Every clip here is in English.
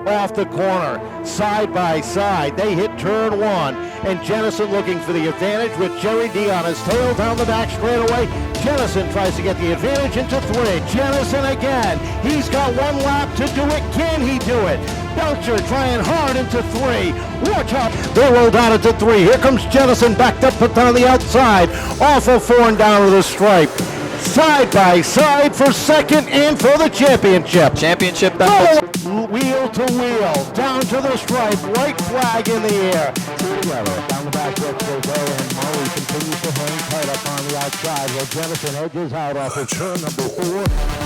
off the corner, side by side. They hit turn one, and Jenison looking for the advantage with Jerry D on his tail down the back straightaway. Jenison tries to get the advantage into three. Jenison again. He's got one lap to do it. Can he do it? Belcher trying hard into three. Watch out. They roll down into three. Here comes Jenison backed up on the outside. Off of four and down to the stripe. Side by side for second and for the championship. Championship battle. Wheel to wheel, down to the stripe, white flag in the air. Together, down the back stretch they go, and Murray continues to hang tight up on the outside, while Jenison edges out off of turn number four,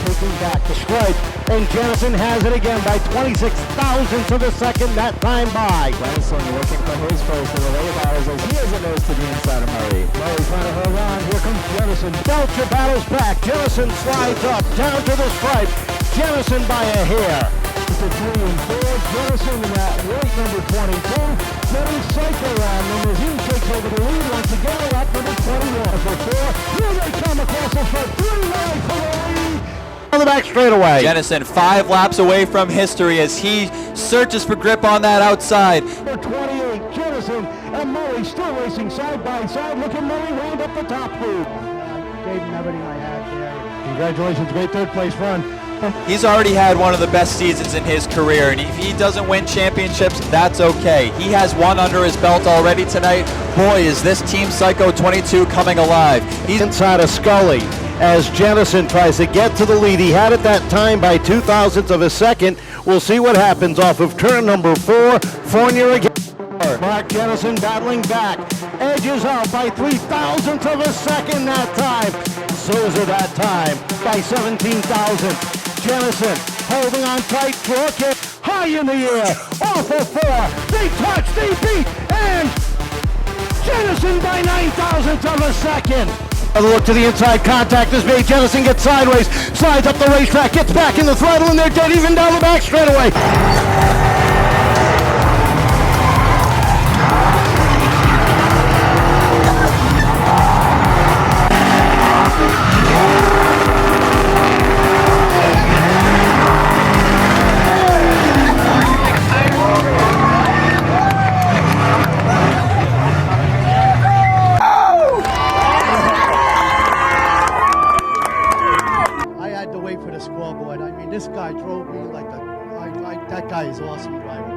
taking back the stripe, and Jenison has it again by 26 thousandths of a second that time by. Jenison looking for his first of the late battles as he has a nose to the inside of Murray. Murray trying to hold on, here comes Jenison. Belcher battles back, Jenison slides up, down to the stripe, Jenison by a hair. To 3 and 4, Jenison in that weight number 22. Then Psycho on them as he takes over the lead once again. Lap number 21 for 4. Here they come across the front. 3 wide for the lead. On the back straightaway. Jenison 5 laps away from history as he searches for grip on that outside. Number 28, Jenison and Murray still racing side by side. Look at Murray round up the top tube. Gave him everything I had there. Congratulations, great third place run. He's already had one of the best seasons in his career, and if he doesn't win championships, that's okay. He has one under his belt already tonight. Boy, is this Team Psycho 22 coming alive. He's inside of Scully as Jenison tries to get to the lead. He had it that time by 2 thousandths of a second. We'll see what happens off of turn number 4. Fournier again. Mark Jenison battling back. Edges out by 3 thousandths of a second that time. Souza that time by 17 thousandths. Jenison holding on tight for a kick. High in the air. Off of 4. They touch, they beat, and Jenison by 9 thousandths of a second. Another look to the inside, contact is made. Jenison gets sideways, slides up the racetrack, gets back in the throttle, and they're dead even down the back straightaway. This guy drove me like that guy is awesome driver.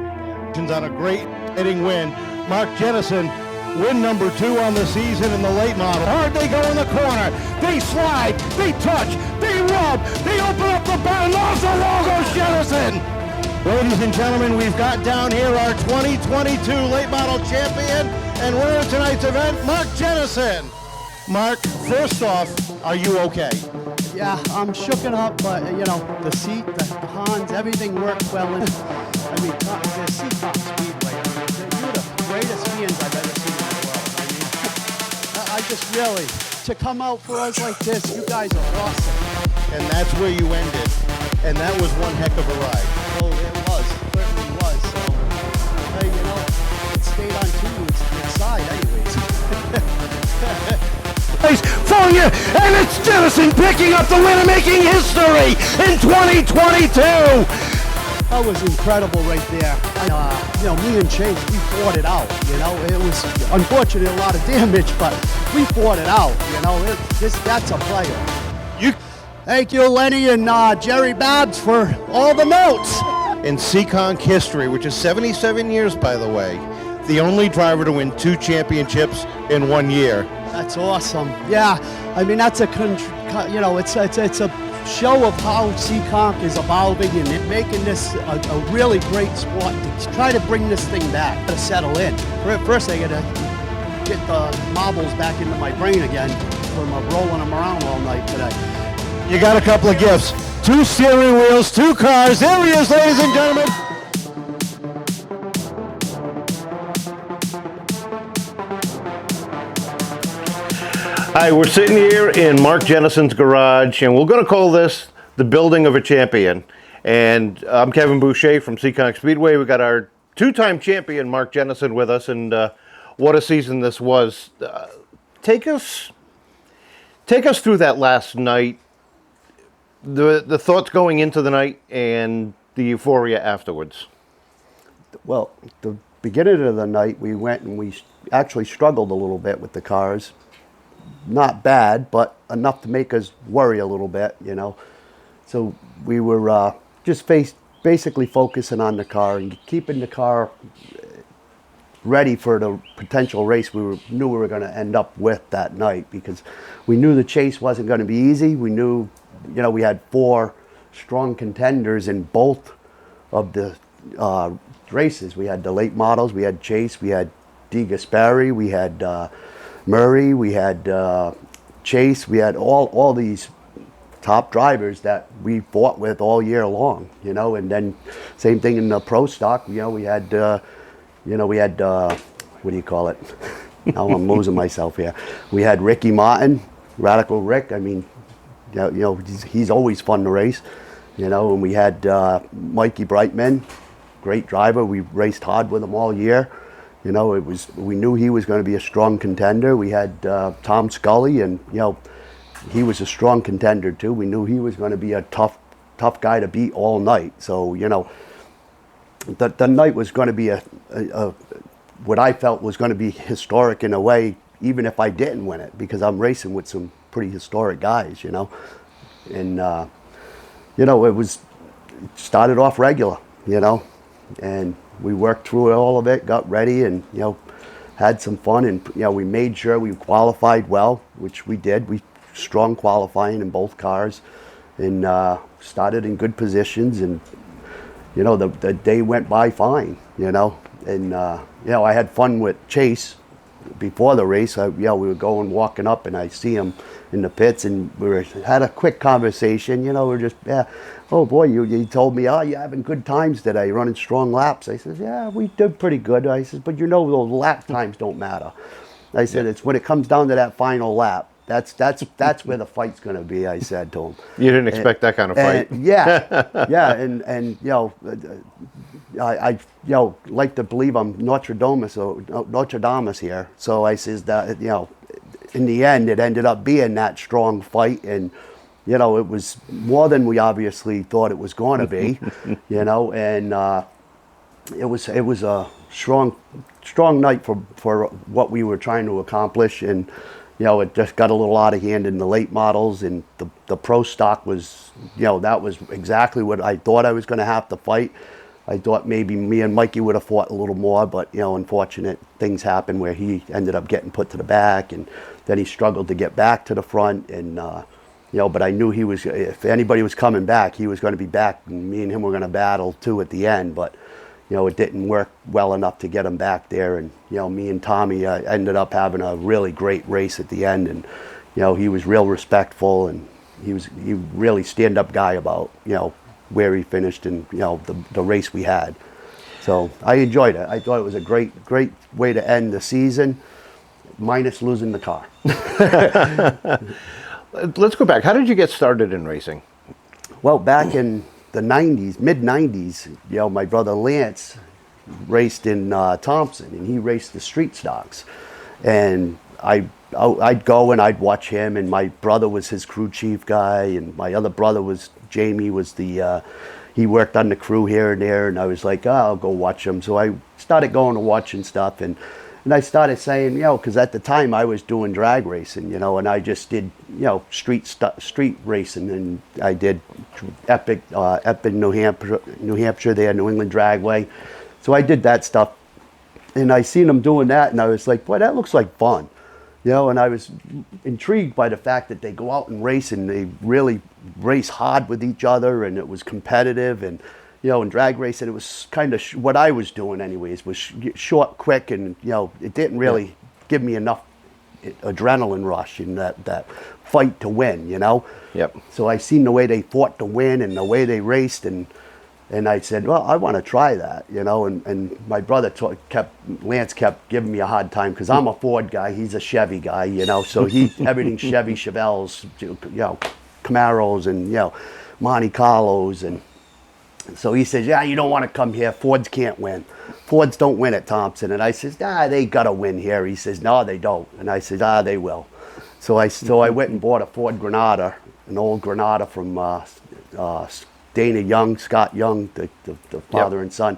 On a great hitting win. Mark Jenison, win number 2 on the season in the late model. Hard they go in the corner. They slide, they touch, they rub, they open up the bottom. Off the wall goes Jenison. Ladies and gentlemen, we've got down here our 2022 late model champion and winner of tonight's event, Mark Jenison. Mark, first off, are you okay? Yeah, I'm shooken up, but you know, the seat, the Hans, everything worked well. I mean, the Seekonk Speedway, you're the greatest fans I've ever seen in the world. I mean, I just really, to come out for us like this, you guys are awesome. And that's where you ended. And that was one heck of a ride. Oh, it was, certainly was. So, hey, you know, it stayed on its side anyways. Fournier, and it's Jenison picking up the win and making history in 2022. That was incredible right there. You know, me and Chase, we fought it out. You know, it was unfortunately a lot of damage, but we fought it out. You know, that's a player. Thank you, Lenny and Jerry Babs, for all the notes. In Seekonk history, which is 77 years, by the way, the only driver to win 2 championships in 1 year. That's awesome. Yeah, I mean, that's you know, it's a show of how Seekonk is evolving and making this a really great sport to try to bring this thing back, to settle in. First, I got to get the marbles back into my brain again from rolling them around all night today. You got a couple of gifts. 2 steering wheels, 2 cars. There he is, ladies and gentlemen. Hi, we're sitting here in Mark Jenison's garage, and we're going to call this the building of a champion. And I'm Kevin Boucher from Seekonk Speedway. We got our 2-time champion, Mark Jenison, with us, and what a season this was. Take us through that last night, the thoughts going into the night, and the euphoria afterwards? Well, the beginning of the night, we went and we actually struggled a little bit with the cars. Not bad, but enough to make us worry a little bit, you know. So we were just basically focusing on the car and keeping the car ready for the potential race knew we were going to end up with that night, because we knew the chase wasn't going to be easy. We knew, you know, we had 4 strong contenders in both of the races. We had the late models, we had Chase, we had De Gasperi, we had Murray, we had Chase, we had all these top drivers that we fought with all year long, you know. And then same thing in the pro stock, you know, we had what do you call it? Now I'm losing myself here. We had Ricky Martin, Radical Rick. I mean, you know, he's always fun to race, you know. And we had Mikey Brightman, great driver. We raced hard with him all year. You know, we knew he was going to be a strong contender. We had Tom Scully, and you know, he was a strong contender too. We knew he was going to be a tough guy to beat all night. So, you know, the night was going to be a what I felt was going to be historic in a way, even if I didn't win it, because I'm racing with some pretty historic guys, you know. And you know, it started off regular, you know, and we worked through all of it, got ready, and you know, had some fun. And you know, we made sure we qualified well, which we did. We strong qualifying in both cars, and started in good positions. And you know, the day went by fine, you know. And you know, I had fun with Chase before the race. You know, we were walking up, and I see him in the pits, and had a quick conversation. You know, we're just, yeah, oh boy, you told me, oh, you're having good times today, running strong laps. I said, yeah, we did pretty good. I said, but you know, those lap times don't matter. I said, it's when it comes down to that final lap. That's where the fight's going to be. I said to him. You didn't expect that kind of fight. Yeah, and you know, I you know, like to believe I'm Nostradamus here. So I says that, you know, in the end, it ended up being that strong fight, and you know, it was more than we obviously thought it was going to be, you know, and it was a strong night for what we were trying to accomplish. And you know, it just got a little out of hand in the late models, and the pro stock was, you know, that was exactly what I thought I was going to have to fight. I thought maybe me and Mikey would have fought a little more, but you know, unfortunate things happened where he ended up getting put to the back, and then he struggled to get back to the front. And you know, but I knew if anybody was coming back, he was going to be back, and me and him were going to battle too at the end. But you know, it didn't work well enough to get him back there. And you know, me and Tommy ended up having a really great race at the end. And you know, he was real respectful, and he really stand-up guy about, you know, where he finished and, you know, the race we had. So I enjoyed it. I thought it was a great way to end the season, minus losing the car. Let's go back. How did you get started in racing? Well, back in the 90s, mid-90s, you know, my brother Lance raced in Thompson, and he raced the street stocks. And I'd go and I'd watch him, and my brother was his crew chief guy, and my other brother was Jamie, was he worked on the crew here and there, and I was like, oh, I'll go watch him. So I started going to watching stuff, and I started saying, you know, because at the time I was doing drag racing, you know, and I just did, you know, street racing, and I did Epic, New Hampshire, there, New England Dragway. So I did that stuff, and I seen them doing that, and I was like, boy, that looks like fun. You know, and I was intrigued by the fact that they go out and race, and they really race hard with each other, and it was competitive. And you know, in drag racing, it was kind of what I was doing anyways, was short, quick, and you know, it didn't really give me enough adrenaline rush in that fight to win, you know. Yep. So I seen the way they fought to win and the way they raced, and I said, well, I want to try that, you know. And my brother Lance kept giving me a hard time, because I'm a Ford guy, he's a Chevy guy, you know. So everything Chevy, Chevelles, you know, Camaros, and you know, Monte Carlos. And so he says, yeah, you don't want to come here. Fords can't win. Fords don't win at Thompson. And I says, they got to win here. He says, no, they don't. And I said, they will. So I went and bought a Ford Granada, an old Granada from Dana Young, Scott Young, the father and son.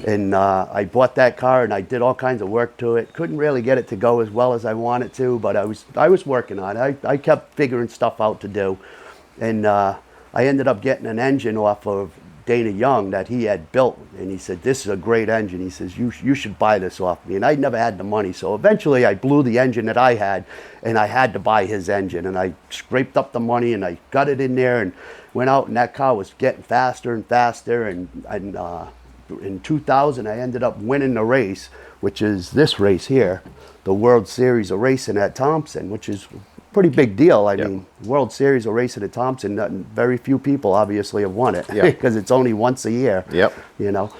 And I bought that car and I did all kinds of work to it. Couldn't really get it to go as well as I wanted to, but I was working on it. I kept figuring stuff out to do. And I ended up getting an engine off of Dana Young that he had built, and he said, this is a great engine. He says, you should buy this off me. And I never had the money, so eventually I blew the engine that I had, and I had to buy his engine. And I scraped up the money, and I got it in there, and went out, and that car was getting faster and faster. And in 2000, I ended up winning the race, which is this race here, the World Series of Racing at Thompson, which is pretty big deal. I mean, World Series of Racing at Thompson, very few people obviously have won it because it's only once a year, you know.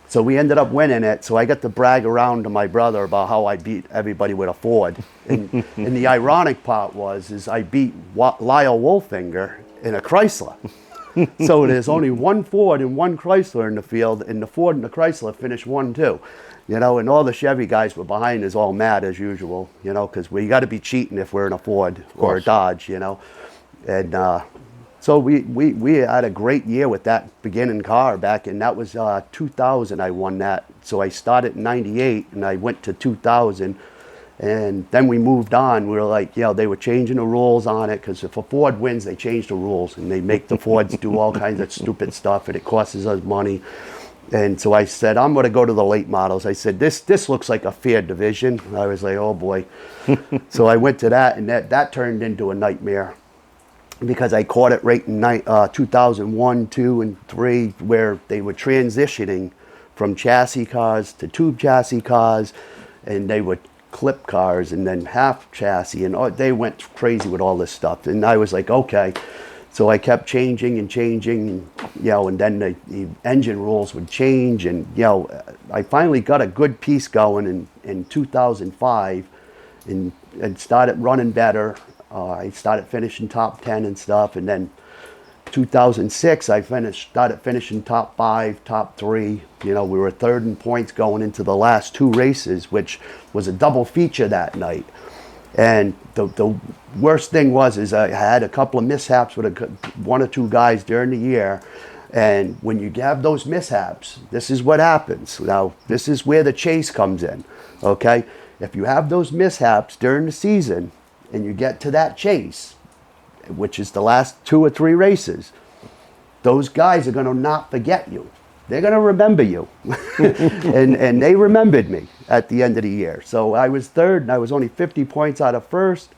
So we ended up winning it. So I got to brag around to my brother about how I beat everybody with a Ford. And the ironic part is I beat Lyle Wolfinger in a Chrysler. So there's only one Ford and one Chrysler in the field, and the Ford and the Chrysler finished 1-2. You know, and all the Chevy guys were behind us all mad as usual, you know, because we got to be cheating if we're in a Ford or a Dodge, you know. And so we had a great year with that beginning car back, and that was 2000 I won that. So I started in 98 and I went to 2000, and then we moved on. We were like, you know, they were changing the rules on it, because if a Ford wins, they change the rules, and they make the Fords do all kinds of stupid stuff, and it costs us money. And so I said, I'm going to go to the late models. I said, this looks like a fair division. And I was like, oh boy. So I went to that, and that turned into a nightmare, because I caught it right in 2001, 2, and 3, where they were transitioning from chassis cars to tube chassis cars, and they would clip cars and then half chassis, and they went crazy with all this stuff. And I was like, okay. So I kept changing, and, you know, and then the engine rules would change, and, you know, I finally got a good piece going in 2005 and started running better. I started finishing top 10 and stuff, and then 2006 I started finishing top 5, top 3. You know, we were third in points going into the last 2 races, which was a double feature that night. And the worst thing is I had a couple of mishaps with one or two guys during the year. And when you have those mishaps, this is what happens. Now, this is where the chase comes in, okay? If you have those mishaps during the season and you get to that chase, which is the last 2 or 3 races, those guys are going to not forget you. They're going to remember you. and they remembered me at the end of the year. So I was third, and I was only 50 points out of first.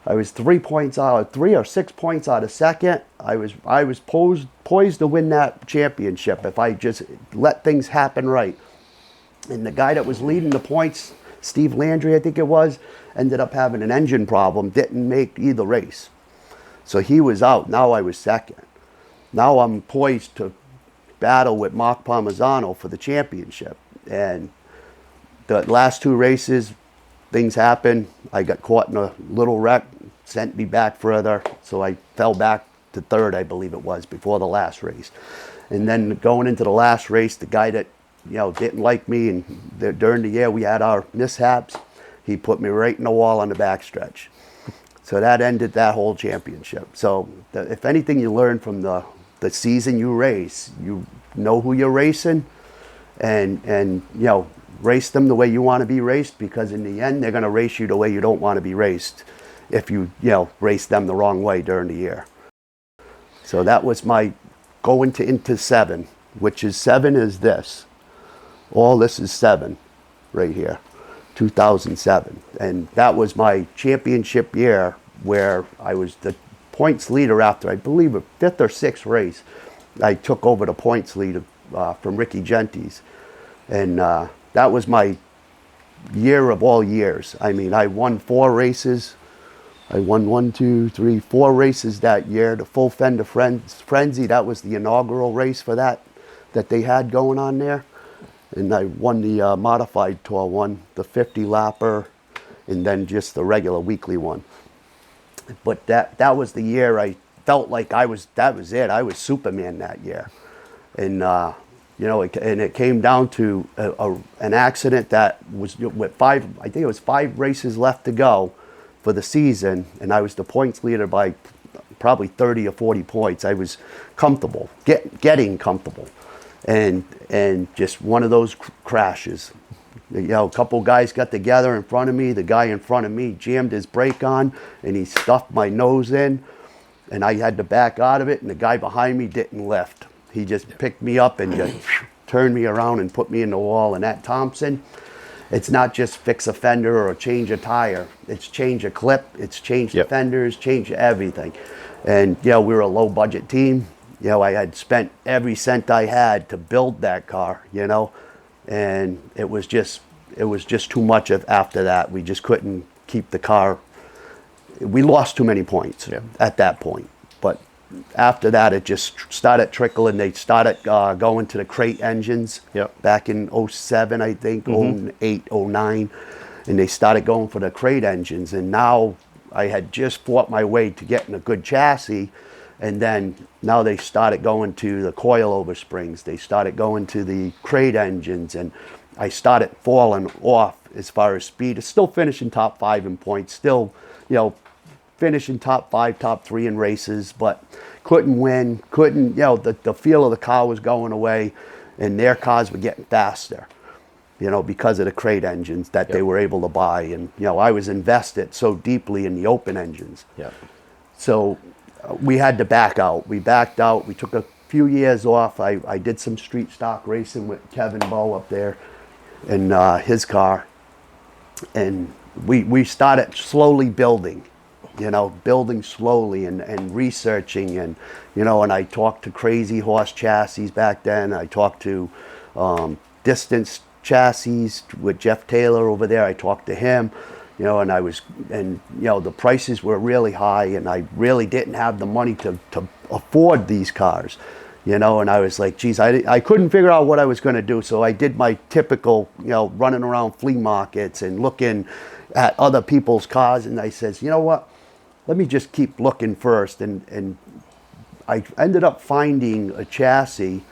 I was 3 or 6 points out of second. I was poised to win that championship if I just let things happen right. And the guy that was leading the points, Steve Landry, I think it was, ended up having an engine problem, didn't make either race. So he was out. Now I was second. Now I'm poised to battle with Mark Parmesan for the championship. And the last 2 races, things happened. I got caught in a little wreck, sent me back further. So I fell back to third, I believe it was, before the last race. And then going into the last race, the guy that, you know, didn't like me, and during the year we had our mishaps, he put me right in the wall on the backstretch. So that ended that whole championship. So if anything you learn from the season you race, you know who you're racing, and you know, race them the way you want to be raced, because in the end they're going to race you the way you don't want to be raced if you know, race them the wrong way during the year. So that was my going into 7, which is 7 is this. All this is 7 right here, 2007. And that was my championship year, where I was the points leader after, I believe, a 5th or 6th race. I took over the points lead from Ricky Gentes. And that was my year of all years. I mean, I won 4 races. I won 4 races that year. The Full Fender Frenzy, that was the inaugural race for that they had going on there. And I won the modified tour one, the 50 lapper, and then just the regular weekly one. But that was the year I felt like that was it. I was Superman that year. And you know, it came down to an accident that was with 5, I think it was 5 races left to go for the season, and I was the points leader by probably 30 or 40 points. I was comfortable, getting comfortable. And just one of those crashes. You know, a couple guys got together in front of me. The guy in front of me jammed his brake on, and he stuffed my nose in, and I had to back out of it, and the guy behind me didn't lift. He just picked me up and just turned me around and put me in the wall. And at Thompson, it's not just fix a fender or change a tire. It's change a clip. It's change the fenders, change everything. And, you know, we were a low-budget team. You know, I had spent every cent I had to build that car, you know, and it was just too much after that. We just couldn't keep the car. We lost too many points at that point. But after that, it just started trickling. They started going to the crate engines back in 07, I think, 08, 09. And they started going for the crate engines. And now I had just fought my way to getting a good chassis. And then now they started going to the coilover springs. They started going to the crate engines. And I started falling off as far as speed. It's still finishing top 5 in points. Still, you know, finishing top 5, top 3 in races. But couldn't win. Couldn't, you know, the feel of the car was going away. And their cars were getting faster, you know, because of the crate engines that they were able to buy. And, you know, I was invested so deeply in the open engines. So we had to back out. We backed out. We took a few years off. I did some street stock racing with Kevin Boucher up there in his car. And we started slowly building, you know, building slowly and researching. And, you know, and I talked to Crazy Horse chassis back then. I talked to Distance chassis with Jeff Taylor over there. I talked to him. You know, and you know, the prices were really high, and I really didn't have the money to afford these cars, you know, and I was like, geez, I couldn't figure out what I was going to do. So I did my typical, you know, running around flea markets and looking at other people's cars. And I says, you know what, let me just keep looking first. And I ended up finding a chassis.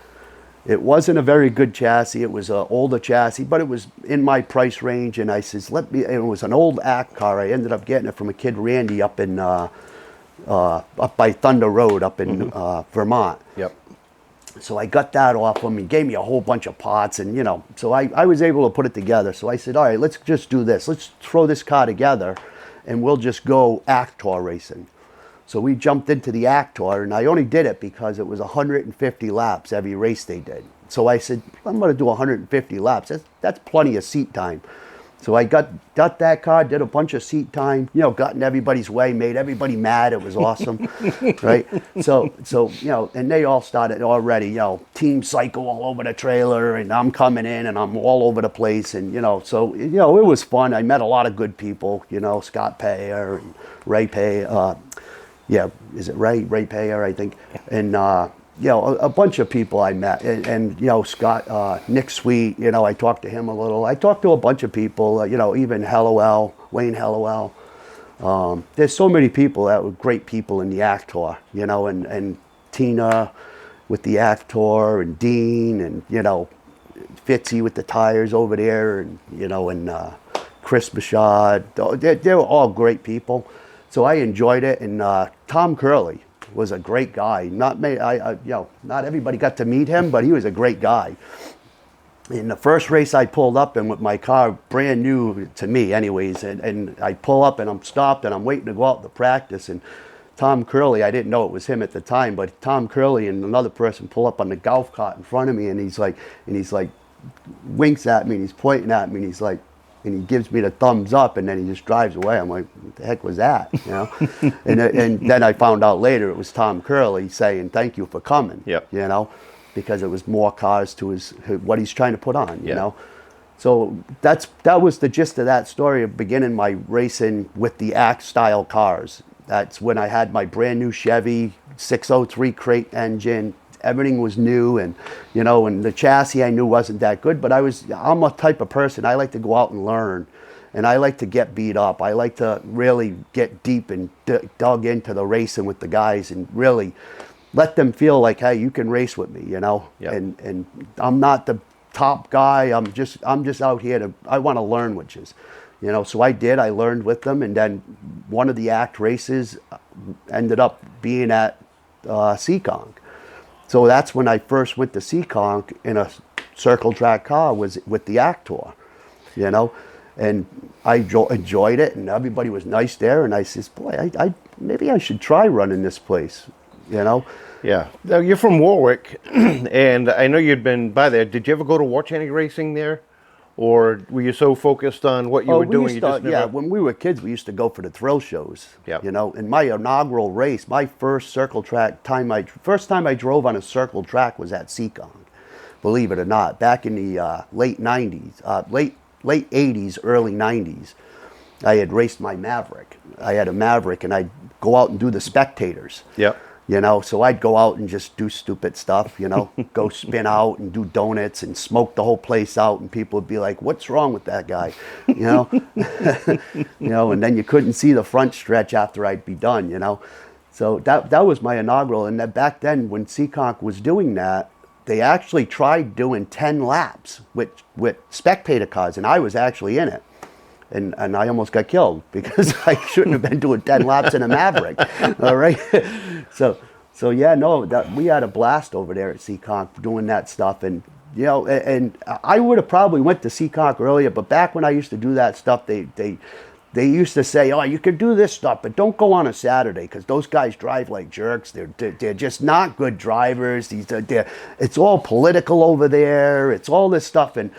It wasn't a very good chassis. It was an older chassis, but it was in my price range. And I says, it was an old ACT car. I ended up getting it from a kid, Randy, up in up by Thunder Road up in Vermont. So I got that off him. He gave me a whole bunch of parts, and, you know, so I was able to put it together. So I said, all right, let's just do this. Let's throw this car together, and we'll just go ACT Tour racing. So we jumped into the ACT Tour, and I only did it because it was 150 laps every race they did. So I said, I'm going to do 150 laps. That's plenty of seat time. So I got that car, did a bunch of seat time, you know, got in everybody's way, made everybody mad. It was awesome, right? So you know, and they all started already, you know, Team Psycho all over the trailer, and I'm coming in, and I'm all over the place, and, you know, so, you know, it was fun. I met a lot of good people, you know, Scott Payer and Ray Payer. Is it Ray Payer, I think, and you know, a bunch of people I met, and you know, Scott, Nick Sweet, you know, I talked to him a little. I talked to a bunch of people, you know, even Wayne Hallowell. There's so many people that were great people in the ACT Tour, you know, and Tina with the ACT Tour, and Dean, and, you know, Fitzy with the tires over there, and, you know, and Chris Bouchard. They were all great people. So I enjoyed it, and Tom Curley was a great guy. Not everybody got to meet him, but he was a great guy. In the first race I pulled up in with my car, brand new to me anyways, and I pull up and I'm stopped and I'm waiting to go out to practice, and Tom Curley, I didn't know it was him at the time, but Tom Curley and another person pull up on the golf cart in front of me, and he's like winks at me, and he's pointing at me, and he's like, and he gives me the thumbs up, and then he just drives away. I'm like, what the heck was that? You know? and then I found out later it was Tom Curley saying thank you for coming. You know, because it was more cars to what he's trying to put on. You know, so that was the gist of that story of beginning my racing with the ACT style cars. That's when I had my brand new Chevy 603 crate engine. Everything was new, and, you know, and the chassis I knew wasn't that good, but I'm a type of person, I like to go out and learn, and I like to get beat up. I like to really get deep and dug into the racing with the guys, and really let them feel like, hey, you can race with me, you know. And I'm not the top guy. I'm just out here I want to learn, which is, you know. So I learned with them, and then one of the ACT races, ended up being at Seekonk. So that's when I first went to Seekonk in a circle track car, was with the Actor, you know, and I enjoyed it, and everybody was nice there, and I says, boy, I maybe I should try running this place, you know. Yeah. Now, you're from Warwick, and I know you'd been by there. Did you ever go to watch any racing there? Or were you so focused on what you were doing? You just never... Yeah, when we were kids, we used to go for the thrill shows. Yep. You know, in my inaugural race, my first circle track first time I drove on a circle track was at Seekonk, believe it or not, back in the late 90s, late 80s, early 90s. I had raced my Maverick. I had a Maverick, and I'd go out and do the spectators. Yep. You know, so I'd go out and just do stupid stuff, you know, go spin out and do donuts and smoke the whole place out, and people would be like, what's wrong with that guy? You know, you know, and then you couldn't see the front stretch after I'd be done, you know. So that was my inaugural, and that back then when Seekonk was doing that, they actually tried doing 10 laps with spectator cars, and I was actually in it. And I almost got killed because I shouldn't have been doing 10 laps in a Maverick. All right. So yeah, no, we had a blast over there at Seekonk doing that stuff. And, you know, and I would have probably went to Seekonk earlier, but back when I used to do that stuff, they used to say, oh, you can do this stuff, but don't go on a Saturday because those guys drive like jerks. They're just not good drivers. It's all political over there. It's all this stuff. And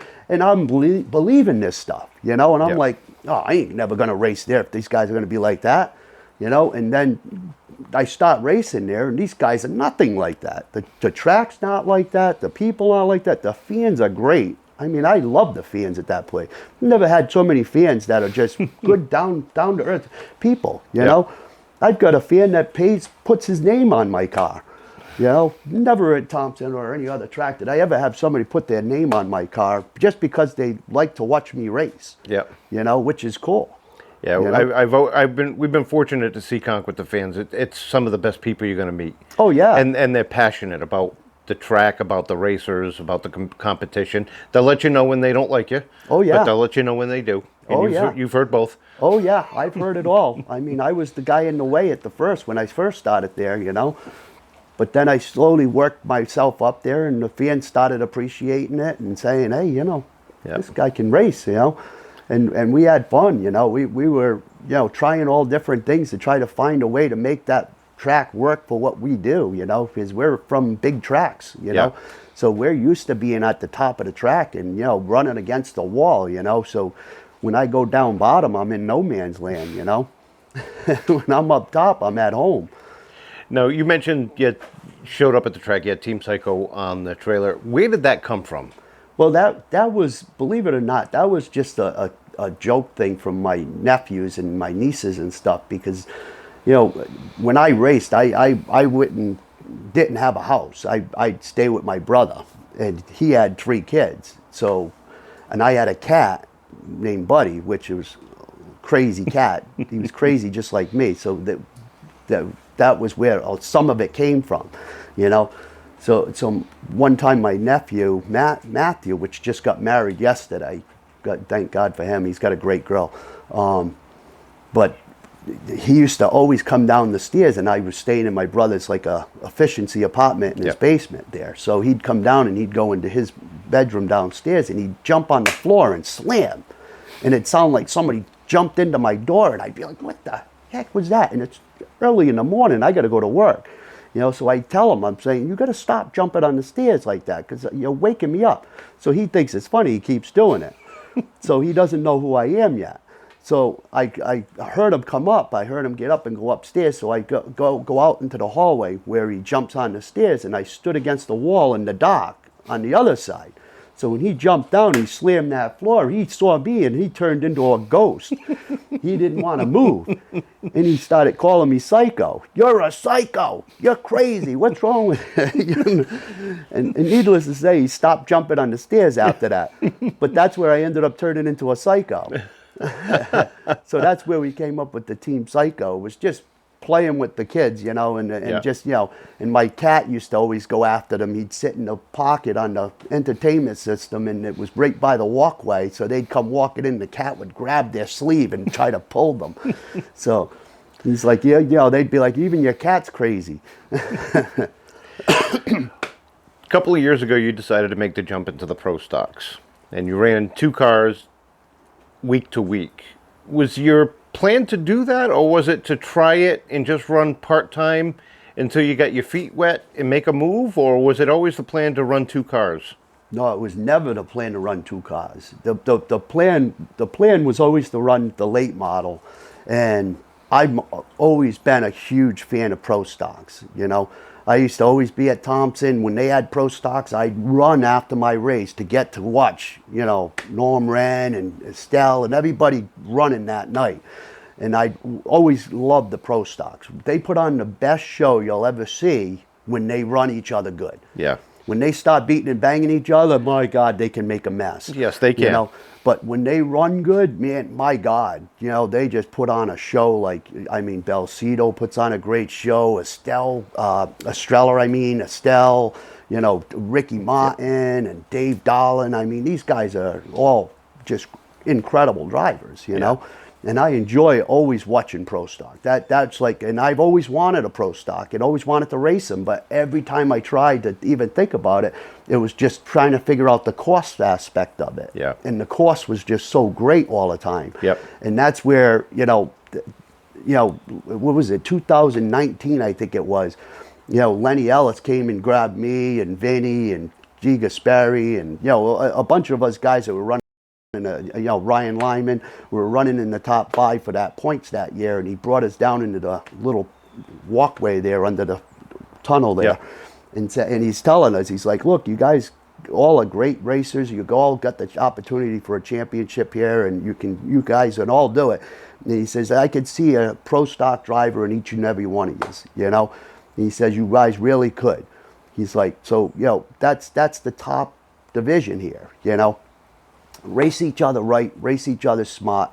I'm believing this stuff, you know, and I'm like, oh, I ain't never going to race there if these guys are going to be like that, you know. And then I start racing there, and these guys are nothing like that. The track's not like that. The people aren't like that. The fans are great. I mean, I love the fans at that place. Never had so many fans that are just good, down to earth people, you know. I've got a fan that puts his name on my car. You know, never at Thompson or any other track did I ever have somebody put their name on my car just because they like to watch me race. Yeah. You know, which is cool. Yeah, you know? We've been fortunate to Seekonk with the fans. It's some of the best people you're going to meet. Oh yeah. And they're passionate about the track, about the racers, about the competition. They'll let you know when they don't like you. Oh yeah. But they'll let you know when they do. And you've heard both. Oh yeah, I've heard it all. I mean, I was the guy in the way at the first when I first started there, you know. But then I slowly worked myself up there, and the fans started appreciating it and saying, hey, you know, this guy can race, you know. And we had fun, you know. We were, you know, trying all different things to try to find a way to make that track work for what we do, you know, because we're from big tracks, you know. So we're used to being at the top of the track and, you know, running against the wall, you know. So when I go down bottom, I'm in no man's land, you know. When I'm up top, I'm at home. No, you mentioned you showed up at the track, you had Team Psycho on the trailer. Where did that come from? Well, that was, believe it or not, that was just a joke thing from my nephews and my nieces and stuff because, you know, when I raced, I didn't have a house. I'd stay with my brother, and he had 3 kids. So, and I had a cat named Buddy, which was a crazy cat. He was crazy just like me. So that was where some of it came from, you know. So one time my nephew, Matthew, which just got married yesterday, thank God for him, he's got a great girl, but he used to always come down the stairs, and I was staying in my brother's like a efficiency apartment in his basement there. So he'd come down and he'd go into his bedroom downstairs and he'd jump on the floor and slam. And it'd sound like somebody jumped into my door, and I'd be like, what the heck was that? And it's early in the morning, I got to go to work. You know, so I tell him, I'm saying, you got to stop jumping on the stairs like that because you're waking me up. So he thinks it's funny, he keeps doing it. So he doesn't know who I am yet. So I heard him come up. I heard him get up and go upstairs. So I go out into the hallway where he jumps on the stairs, and I stood against the wall in the dark on the other side. So when he jumped down, he slammed that floor. He saw me, and he turned into a ghost. He didn't want to move. And he started calling me psycho. You're a psycho. You're crazy. What's wrong with you? And needless to say, he stopped jumping on the stairs after that. But that's where I ended up turning into a psycho. So that's where we came up with the Team Psycho. It was just playing with the kids, you know, and just, you know, and my cat used to always go after them. He'd sit in the pocket on the entertainment system, and it was right by the walkway, so they'd come walking in, the cat would grab their sleeve and try to pull them. So He's like, yeah, they'd be like, even your cat's crazy. A couple of years ago, you decided to make the jump into the pro stocks, and you ran 2 cars week to week. Was your plan to do that, or was it to try it and just run part-time until you got your feet wet and make a move, or was it always the plan to run 2 cars? No, it was never the plan to run 2 cars. The plan was always to run the late model, and I've always been a huge fan of pro stocks. I used to always be at Thompson when they had pro stocks. I'd run after my race to get to watch, Norm Wren and Estelle and everybody running that night. And I always loved the pro stocks. They put on the best show you'll ever see when they run each other good. Yeah. When they start beating and banging each other, my God, they can make a mess. Yes, they can. But when they run good, man, my God, they just put on a show like, Belcito puts on a great show, Estelle, Ricky Martin and Dave Darlin. These guys are all just incredible drivers, know. And I enjoy always watching pro stock. That's like, and I've always wanted a pro stock and always wanted to race them. But every time I tried to even think about it, it was just trying to figure out the cost aspect of it. Yeah. And the cost was just so great all the time. Yep. And that's where, what was it, 2019, I think it was. Lenny Ellis came and grabbed me and Vinny and G. Gasperi and, a bunch of us guys that were running. And Ryan Lyman, we were running in the top 5 for that points that year, and he brought us down into the little walkway there under the tunnel there, and he's telling us, he's like, look, you guys all are great racers, you all got the opportunity for a championship here, and you guys can all do it. And he says, I could see a pro stock driver in each and every one of you, And he says, you guys really could. He's like, so that's the top division here, Race each other right, race each other smart,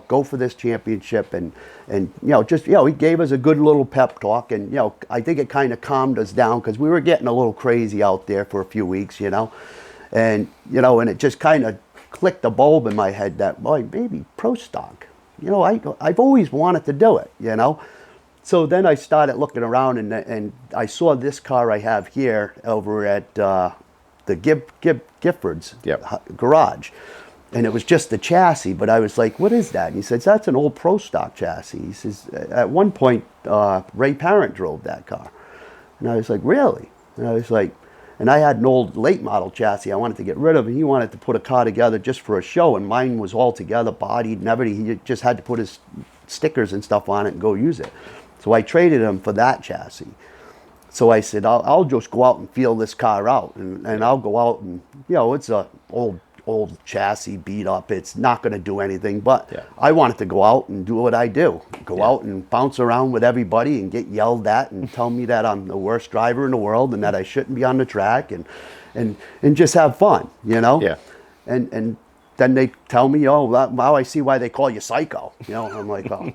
go for this championship, and he gave us a good little pep talk, and I think it kind of calmed us down because we were getting a little crazy out there for a few weeks, and it just kind of clicked a bulb in my head that, boy, maybe pro stock, I've always wanted to do it, So then I started looking around, and I saw this car I have here over at the Gifford's garage, and it was just the chassis, but I was like, what is that? And he says, that's an old pro stock chassis. He says, at one point Ray Parent drove that car. And I was like, really? And I was like, and I had an old late model chassis I wanted to get rid of, and he wanted to put a car together just for a show, and mine was all together, bodied and everything. He just had to put his stickers and stuff on it and go use it. So I traded him for that chassis. So I said, I'll just go out and feel this car out, and I'll go out and, it's a old chassis beat up. It's not going to do anything, but I wanted to go out and do what I do. Go out and bounce around with everybody and get yelled at and tell me that I'm the worst driver in the world and that I shouldn't be on the track and just have fun, Yeah. And then they tell me, now I see why they call you psycho. I'm like, oh,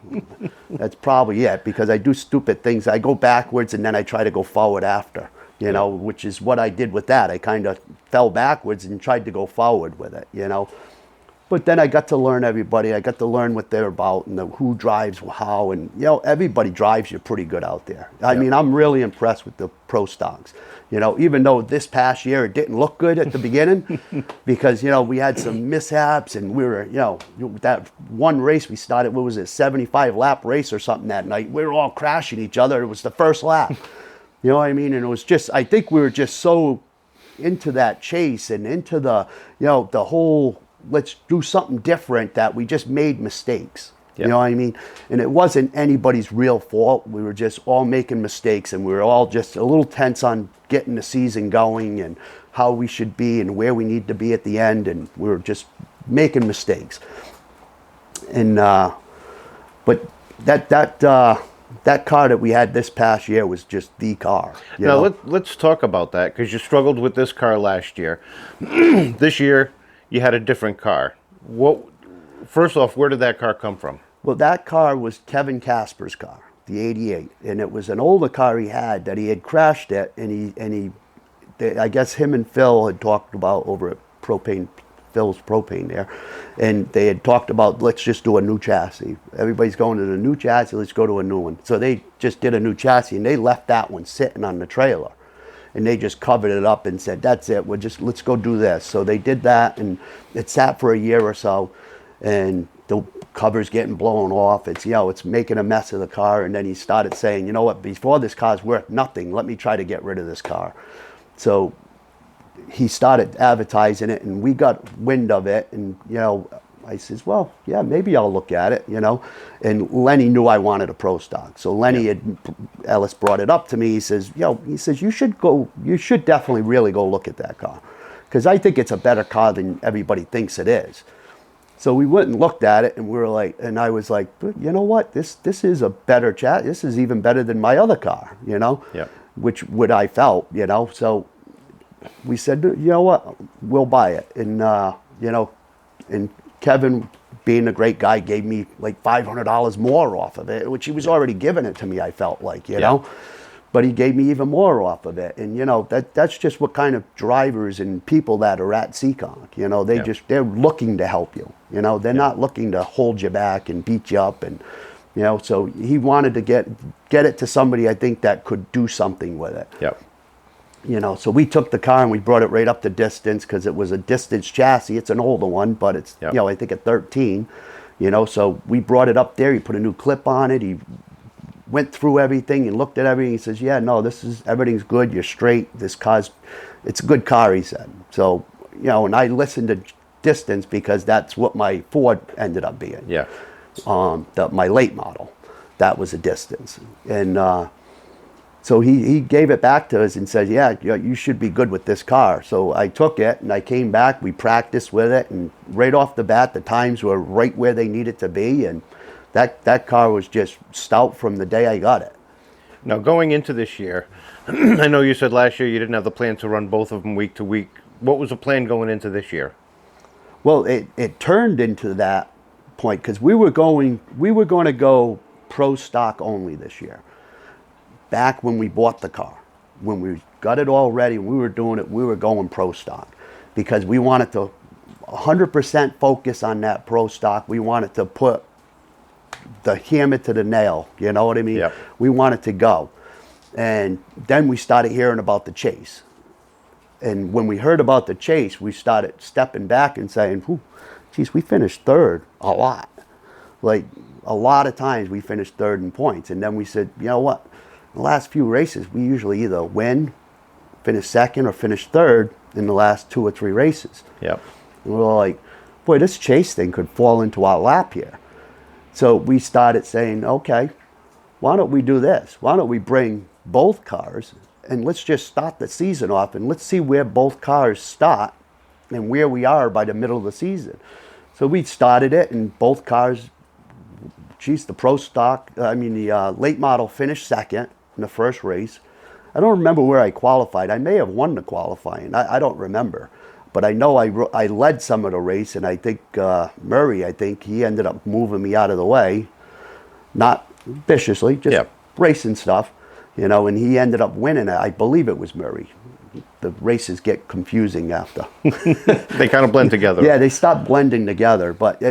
that's probably it, because I do stupid things. I go backwards and then I try to go forward after, which is what I did with that. I kind of fell backwards and tried to go forward with it, But then I got to learn everybody. I got to learn what they're about and who drives how. And, everybody drives you pretty good out there. I mean, I'm really impressed with the pro stocks. Even though this past year it didn't look good at the beginning because, we had some mishaps and we were, that one race we started, what was it, 75 lap race or something that night. We were all crashing each other. It was the first lap. You know what I mean? And it was just, I think we were just so into that chase and into the, the whole, let's do something different, that we just made mistakes. You know what I mean? And it wasn't anybody's real fault. We were just all making mistakes, and we were all just a little tense on getting the season going and how we should be and where we need to be at the end, and we were just making mistakes. And but that car that we had this past year was just the car. Now let's talk about that, because you struggled with this car last year. This year you had a different car. First off, where did that car come from? Well, that car was Kevin Casper's car, the 88, and it was an older car he had that he had crashed it, and I guess him and Phil had talked about over at Propane Phil's Propane there, and they had talked about, let's just do a new chassis. Everybody's going to the new chassis, let's go to a new one. So they just did a new chassis, and they left that one sitting on the trailer. And they just covered it up and said, that's it, let's go do this. So they did that, and it sat for a year or so, and the cover's getting blown off. It's, it's making a mess of the car. And then he started saying, you know what, before this car's worth nothing, let me try to get rid of this car. So he started advertising it, and we got wind of it. And, I says, well, yeah, maybe I'll look at it, And Lenny knew I wanted a Pro Stock. So Lenny Ellis brought it up to me. He says, you should definitely really go look at that car. Because I think it's a better car than everybody thinks it is. So we went and looked at it, and we were like, and I was like, you know what, this is a better chat. This is even better than my other car, which what I felt, So we said, you know what, we'll buy it. And, and Kevin, being a great guy, gave me like $500 more off of it, which he was already giving it to me, I felt like, you know. But he gave me even more off of it. And, that's just what kind of drivers and people that are at Seekonk, they're looking to help you, they're not looking to hold you back and beat you up. And, so he wanted to get it to somebody, I think, that could do something with it. So we took the car and we brought it right up to distance, because it was a distance chassis. It's an older one, but it's, I think a 13, so we brought it up there. He put a new clip on it. He went through everything and looked at everything. He says, yeah, no, everything's good. You're straight. It's a good car, he said. So, and I listened to distance because that's what my Ford ended up being. My late model, that was a distance. And, so he gave it back to us and said, yeah, you should be good with this car. So I took it and I came back. We practiced with it. And right off the bat, the times were right where they needed to be. And that car was just stout from the day I got it. Now, going into this year, I know you said last year you didn't have the plan to run both of them week to week. What was the plan going into this year? Well, it turned into that point because we were going to go Pro Stock only this year. Back when we bought the car, when we got it all ready, we were doing it, we were going Pro Stock because we wanted to 100% focus on that Pro Stock. We wanted to put the hammer to the nail, you know what I mean? We wanted to go. And then we started hearing about the chase. And when we heard about the chase, we started stepping back and saying, geez, we finished third a lot. Like a lot of times we finished third in points. And then we said, you know what? The last few races, we usually either win, finish second, or finish third in the last 2 or 3 races. And we're like, boy, this chase thing could fall into our lap here. So we started saying, okay, why don't we do this? Why don't we bring both cars and let's just start the season off and let's see where both cars start and where we are by the middle of the season. So we started it, and both cars, the Pro Stock, the late model finished second in the first race. I don't remember where I qualified. I may have won the qualifying. I don't remember. But I know I led some of the race, and I think Murray, he ended up moving me out of the way. Not viciously, just racing stuff, and he ended up winning it. I believe it was Murray. The races get confusing after. They kind of blend together. Yeah, they stop blending together. But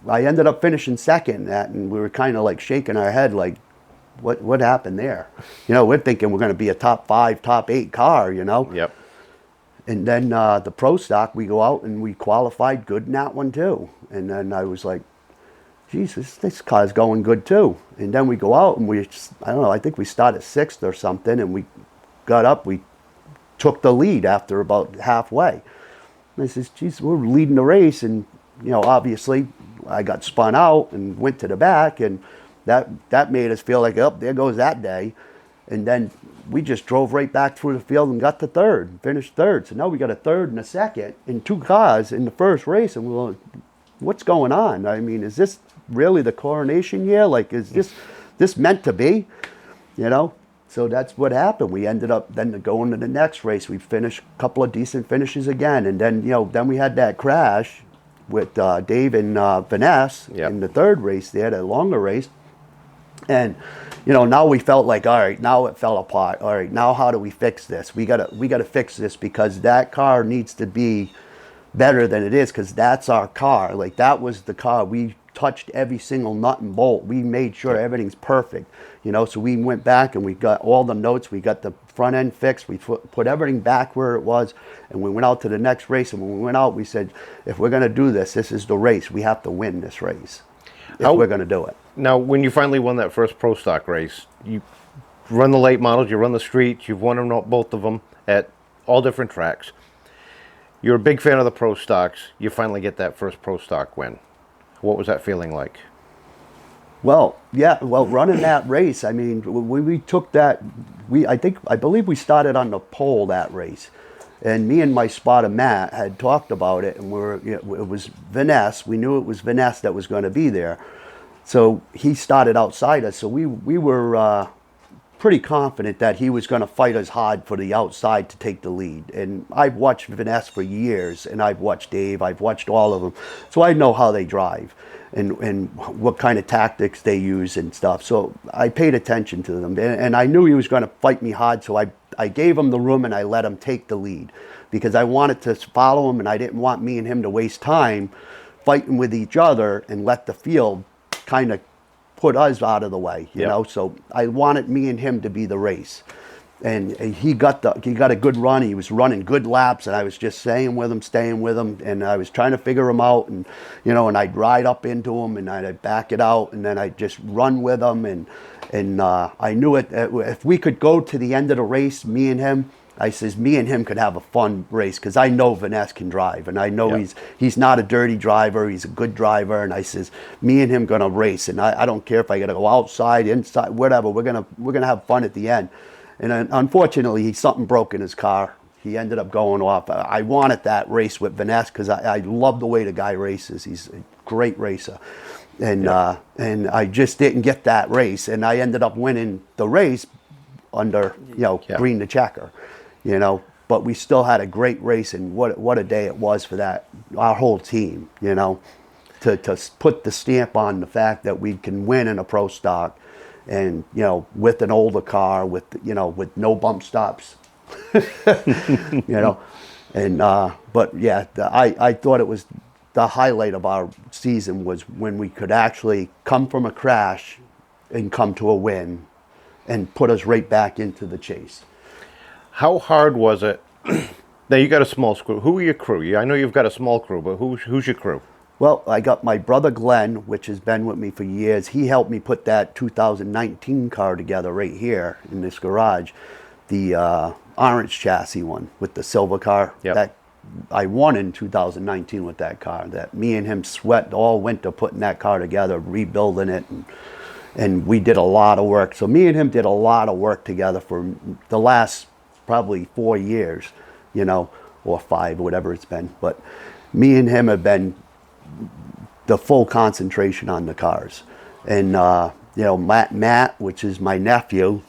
I ended up finishing second in that, and we were kind of like shaking our head like, what happened there? We're thinking we're going to be a top 5, top 8 car, And then the Pro Stock, we go out and we qualified good in that one too. And then I was like, Jesus, this car's going good too. And then we go out and I think we started 6th or something, and we got up, we took the lead after about halfway. And I says, geez, we're leading the race, and obviously I got spun out and went to the back, and that made us feel like, oh, there goes that day. And then we just drove right back through the field and got to third, finished third. So now we got a third and a second in 2 cars in the first race, and we're like, what's going on? I mean, is this really the coronation year? Like, is this meant to be? So that's what happened. We ended up then going to the next race. We finished a couple of decent finishes again, and then then we had that crash with Dave and Vanessa in the third race there, that longer race. And now we felt like, all right, now it fell apart. All right, now how do we fix this? We gotta fix this, because that car needs to be better than it is, because that's our car. Like, that was the car. We touched every single nut and bolt. We made sure everything's perfect. So we went back and we got all the notes. We got the front end fixed. We put everything back where it was, and we went out to the next race. And when we went out, we said, if we're gonna do this, this is the race. We have to win this race if we're gonna do it. Now, when you finally won that first Pro Stock race, you run the late models, you run the streets, you've won them, both of them at all different tracks. You're a big fan of the Pro Stocks. You finally get that first Pro Stock win. What was that feeling like? Well, yeah, running that race, I mean, we took that, I believe we started on the pole that race. And me and my spotter, Matt, had talked about it, and it was Vanessa. We knew it was Vanessa that was going to be there. So he started outside us. So we were pretty confident that he was going to fight us hard for the outside to take the lead. And I've watched Vanessa for years, and I've watched Dave, I've watched all of them. So I know how they drive and what kind of tactics they use and stuff. So I paid attention to them. And I knew he was going to fight me hard, so I gave him the room and I let him take the lead, because I wanted to follow him, and I didn't want me and him to waste time fighting with each other and let the field kind of put us out of the way, you know. So I wanted me and him to be the race, and he got a good run. He was running good laps, and I was just staying with him, and I was trying to figure him out, and and I'd ride up into him, and I'd back it out, and then I'd just run with him, and I knew it. If we could go to the end of the race, me and him, I says, me and him could have a fun race, because I know Vanessa can drive, and I know he's not a dirty driver. He's a good driver, and I says, me and him gonna race, and I don't care if I gotta go outside, inside, whatever. We're gonna have fun at the end. And unfortunately, something broke in his car. He ended up going off. I wanted that race with Vanessa, because I love the way the guy races. He's a great racer, and I just didn't get that race, and I ended up winning the race under green to checker. But we still had a great race, and what a day it was for our whole team, to put the stamp on the fact that we can win in a Pro Stock, and with an older car, with no bump stops, and but yeah, I thought it was the highlight of our season was when we could actually come from a crash and come to a win and put us right back into the chase. How hard was it? Now, you got a small crew. Who are your crew? I know you've got a small crew, but who's your crew? Well, I got my brother Glenn, which has been with me for years. He helped me put that 2019 car together right here in this garage, the orange chassis one with the silver car. That I won in 2019 with that car. That me and him sweat all winter putting that car together, rebuilding it, and we did a lot of work. So me and him did a lot of work together for the last probably 4 years, or 5, or whatever it's been. But me and him have been the full concentration on the cars. And, Matt, which is my nephew,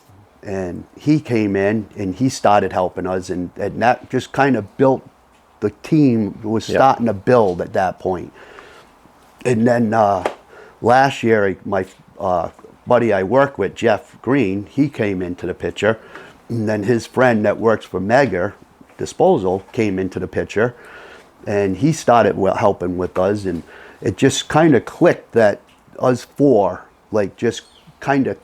and he came in and he started helping us, and that just kind of built the team, was starting to build at that point. And then last year, my buddy I work with, Jeff Green, he came into the picture. And then his friend that works for Megger Disposal came into the picture, and he started helping with us, and it just kind of clicked that us four, like just kind of,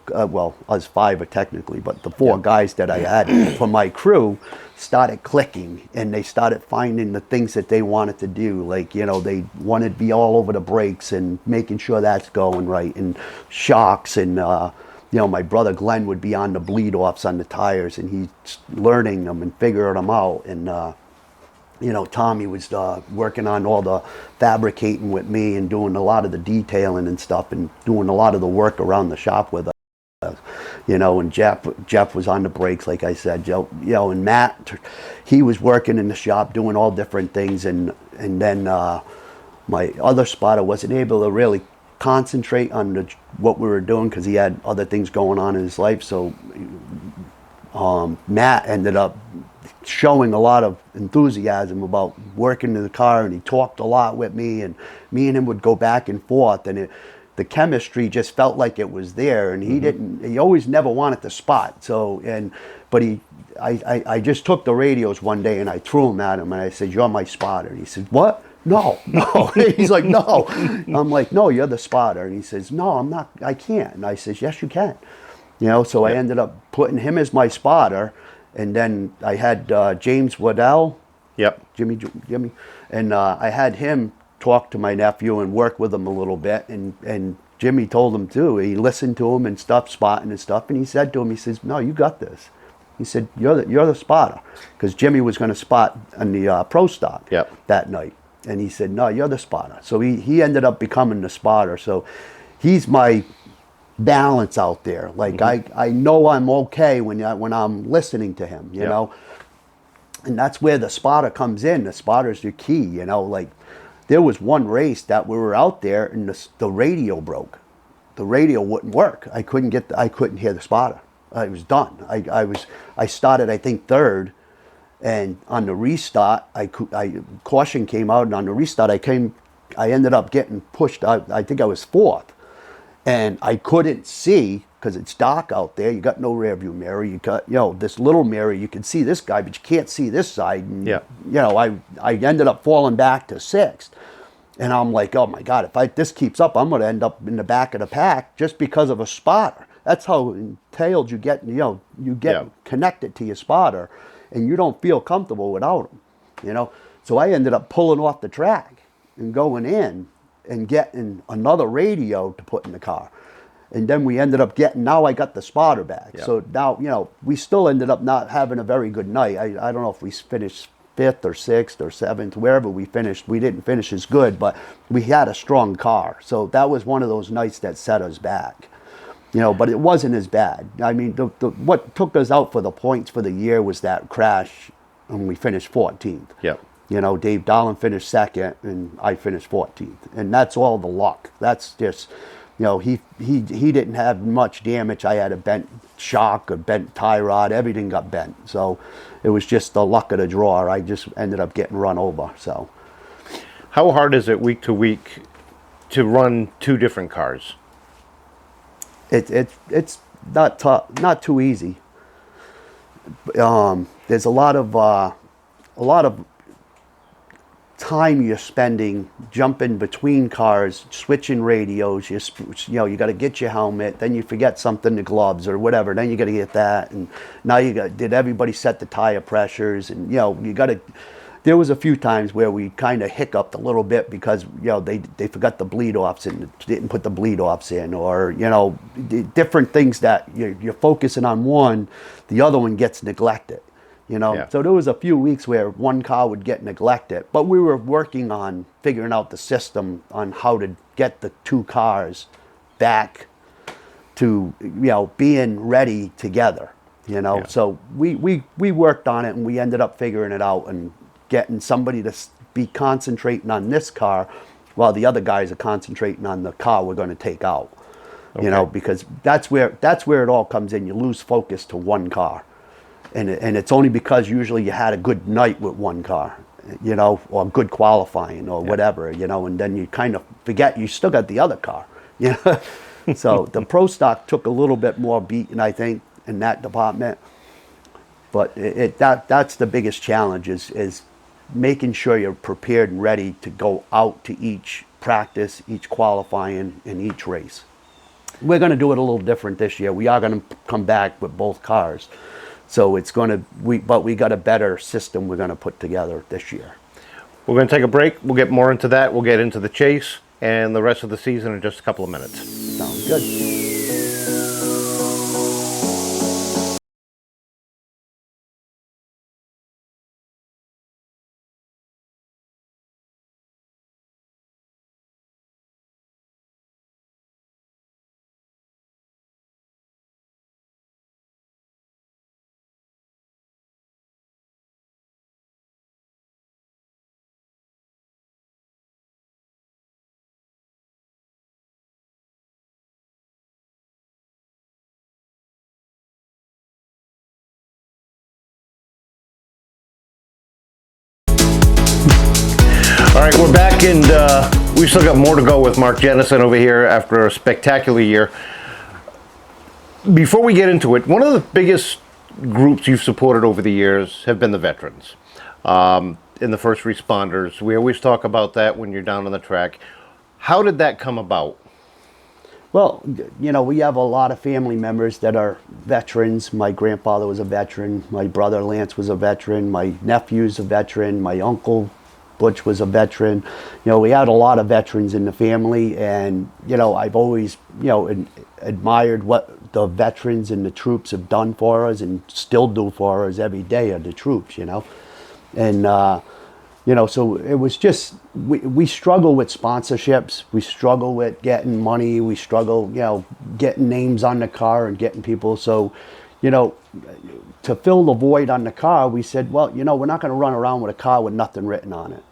us 5 are technically, but the 4 guys that I had for my crew started clicking, and they started finding the things that they wanted to do. Like, they wanted to be all over the brakes and making sure that's going right, and shocks, and my brother Glenn would be on the bleed offs on the tires, and he's learning them and figuring them out. And Tommy was working on all the fabricating with me and doing a lot of the detailing and stuff, and doing a lot of the work around the shop with us. And Jeff was on the brakes, like I said. And Matt, he was working in the shop doing all different things, and then my other spotter wasn't able to really concentrate on what we were doing, because he had other things going on in his life. So Matt ended up showing a lot of enthusiasm about working in the car, and he talked a lot with me, and me and him would go back and forth, and the chemistry just felt like it was there, and he always never wanted to spot. So, I just took the radios one day and I threw them at him and I said, "You're my spotter." And he said, "What? No, no." He's like, "No." I'm like, "No, you're the spotter." And he says, "No, I'm not, I can't." And I says, "Yes, you can." So I ended up putting him as my spotter, and then I had James Waddell. Yep. Jimmy. And I had him talk to my nephew and work with him a little bit, and Jimmy told him too. He listened to him and stuff, spotting and stuff, and he said to him, he says, "No, you got this." He said, you're the spotter," because Jimmy was going to spot on the pro stock that night. And he said, "No, you're the spotter." So he ended up becoming the spotter. So he's my balance out there. Like I know I'm okay when I'm listening to him, you know. And that's where the spotter comes in. The spotter's the key, Like there was one race that we were out there and the radio broke. The radio wouldn't work. I couldn't hear the spotter. I was done. I started, I think, third, and on the restart, caution came out, and on the restart, I ended up getting pushed. I think I was fourth, and I couldn't see because it's dark out there. You got no rear view mirror. You got this little mirror. You can see this guy, but you can't see this side. And, I ended up falling back to sixth. And I'm like, oh my God, if this keeps up, I'm going to end up in the back of the pack just because of a spotter. That's how entailed you get, connected to your spotter, and you don't feel comfortable without him, So I ended up pulling off the track and going in and getting another radio to put in the car. And then we ended up now I got the spotter back. Yeah. So now, we still ended up not having a very good night. I don't know if we finished 5th or 6th or 7th, wherever we finished. We didn't finish as good, but we had a strong car. So that was one of those nights that set us back. But it wasn't as bad. I mean, what took us out for the points for the year was that crash, and we finished 14th. Yep. Dave Dahlin finished 2nd, and I finished 14th, and that's all the luck. That's just, he didn't have much damage. I had a bent shock, a bent tie rod, everything got bent. So it was just the luck of the draw. I just ended up getting run over. So, how hard is it week to week to run two different cars? It's not tough, not too easy. There's a lot of time you're spending jumping between cars, switching radios. You got to get your helmet, then you forget something, the gloves or whatever. Then you got to get that, and now did everybody set the tire pressures? And you got to. There was a few times where we kind of hiccuped a little bit because they forgot the bleed offs and didn't put the bleed offs in, or different things that you're focusing on one, the other one gets neglected. So there was a few weeks where one car would get neglected, but we were working on figuring out the system on how to get the two cars back to being ready together. So we worked on it, and we ended up figuring it out and getting somebody to be concentrating on this car while the other guys are concentrating on the car we're going to take out. Because that's where it all comes in. You lose focus to one car. And it's only because usually you had a good night with one car, or good qualifying or whatever, and then you kind of forget you still got the other car. So the pro stock took a little bit more beating, I think, in that department. But that's the biggest challenge is making sure you're prepared and ready to go out to each practice, each qualifying, and each race. We're going to do it a little different this year. We are going to come back with both cars. So it's going to, but we got a better system we're going to put together this year. We're going to take a break. We'll get more into that. We'll get into the chase and the rest of the season in just a couple of minutes. Sounds good. All right, we're back, and We still got more to go with Mark Jenison over here after a spectacular year. Before we get into it, one of the biggest groups you've supported over the years have been the veterans and the first responders. We always talk about that when you're down on the track. How did that come about? Well, you know, we have a lot of family members that are veterans. My grandfather was a veteran. My brother Lance was a veteran. My nephew's a veteran. My uncle Butch was a veteran. You know, we had a lot of veterans in the family, and, you know, I've always, you know, admired what the veterans and the troops have done for us and still do for us every day are the troops, you know. And, you know, so it was just, we struggle with sponsorships. We struggle with getting money. We struggle, you know, getting names on the car and getting people. So, you know, to fill the void on the car, we said, well, you know, we're not going to run around with a car with nothing written on it.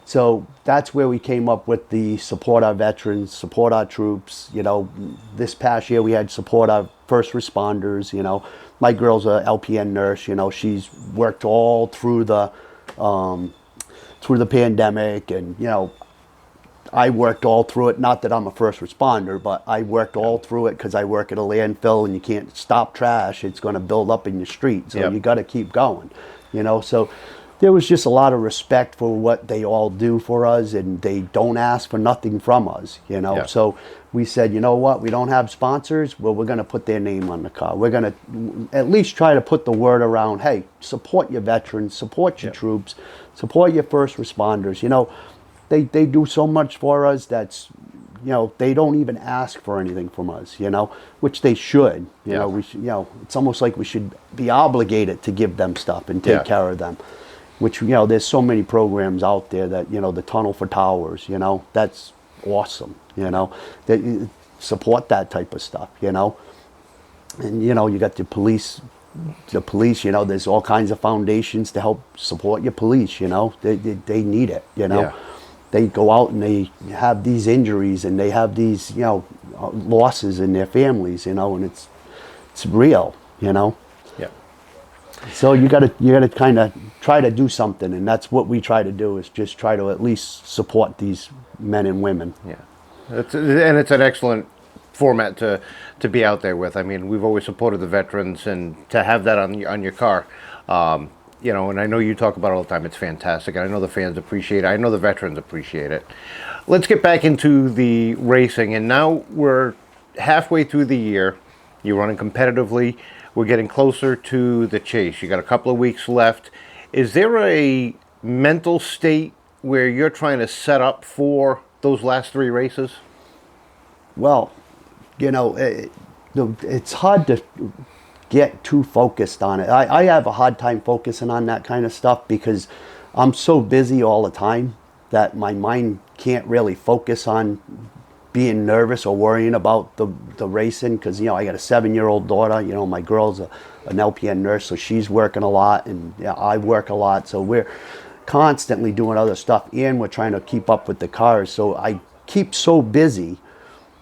So that's where we came up with the support our veterans, support our troops. You know, this past year we had support our first responders. You know, my girl's a LPN nurse. You know, she's worked all through the pandemic, and, you know, I worked all through it. Not that I'm a first responder, but I worked all through it because I work at a landfill, and you can't stop trash. It's going to build up in your street, so you got to keep going. You know, so there was just a lot of respect for what they all do for us, and they don't ask for nothing from us, you know. So we said, you know what, we don't have sponsors, well, we're going to put their name on the car. We're going to at least try to put the word around, hey, support your veterans, support your troops, support your first responders. You know, they do so much for us that's, you know, they don't even ask for anything from us, you know, which they should. You know, we should, you know, it's almost like we should be obligated to give them stuff and take care of them. Which, you know, there's so many programs out there that, you know, the Tunnel for Towers, you know, that's awesome, you know, that support that type of stuff, you know. And, you know, you got the police, you know, there's all kinds of foundations to help support your police, you know. They need it, you know. They go out and they have these injuries and they have these, you know, losses in their families, you know, and it's real, you know. So you gotta kind of try to do something, and that's what we try to do, is just try to at least support these men and women. And it's an excellent format to be out there with. I mean, we've always supported the veterans, and to have that on your car, you know, and I know you talk about it all the time. It's fantastic, and I know the fans appreciate it. I know the veterans appreciate it. Let's get back into the racing, and now we're halfway through the year. You're running competitively. We're getting closer to the chase. You got a couple of weeks left. Is there a mental state where you're trying to set up for those last three races? Well, you know, it's hard to get too focused on it. I have a hard time focusing on that kind of stuff because I'm so busy all the time that my mind can't really focus on being nervous or worrying about the racing, because, you know, I got a 7-year-old daughter. You know, my girl's an LPN nurse, so she's working a lot, and I work a lot, so we're constantly doing other stuff, and we're trying to keep up with the cars. So I keep so busy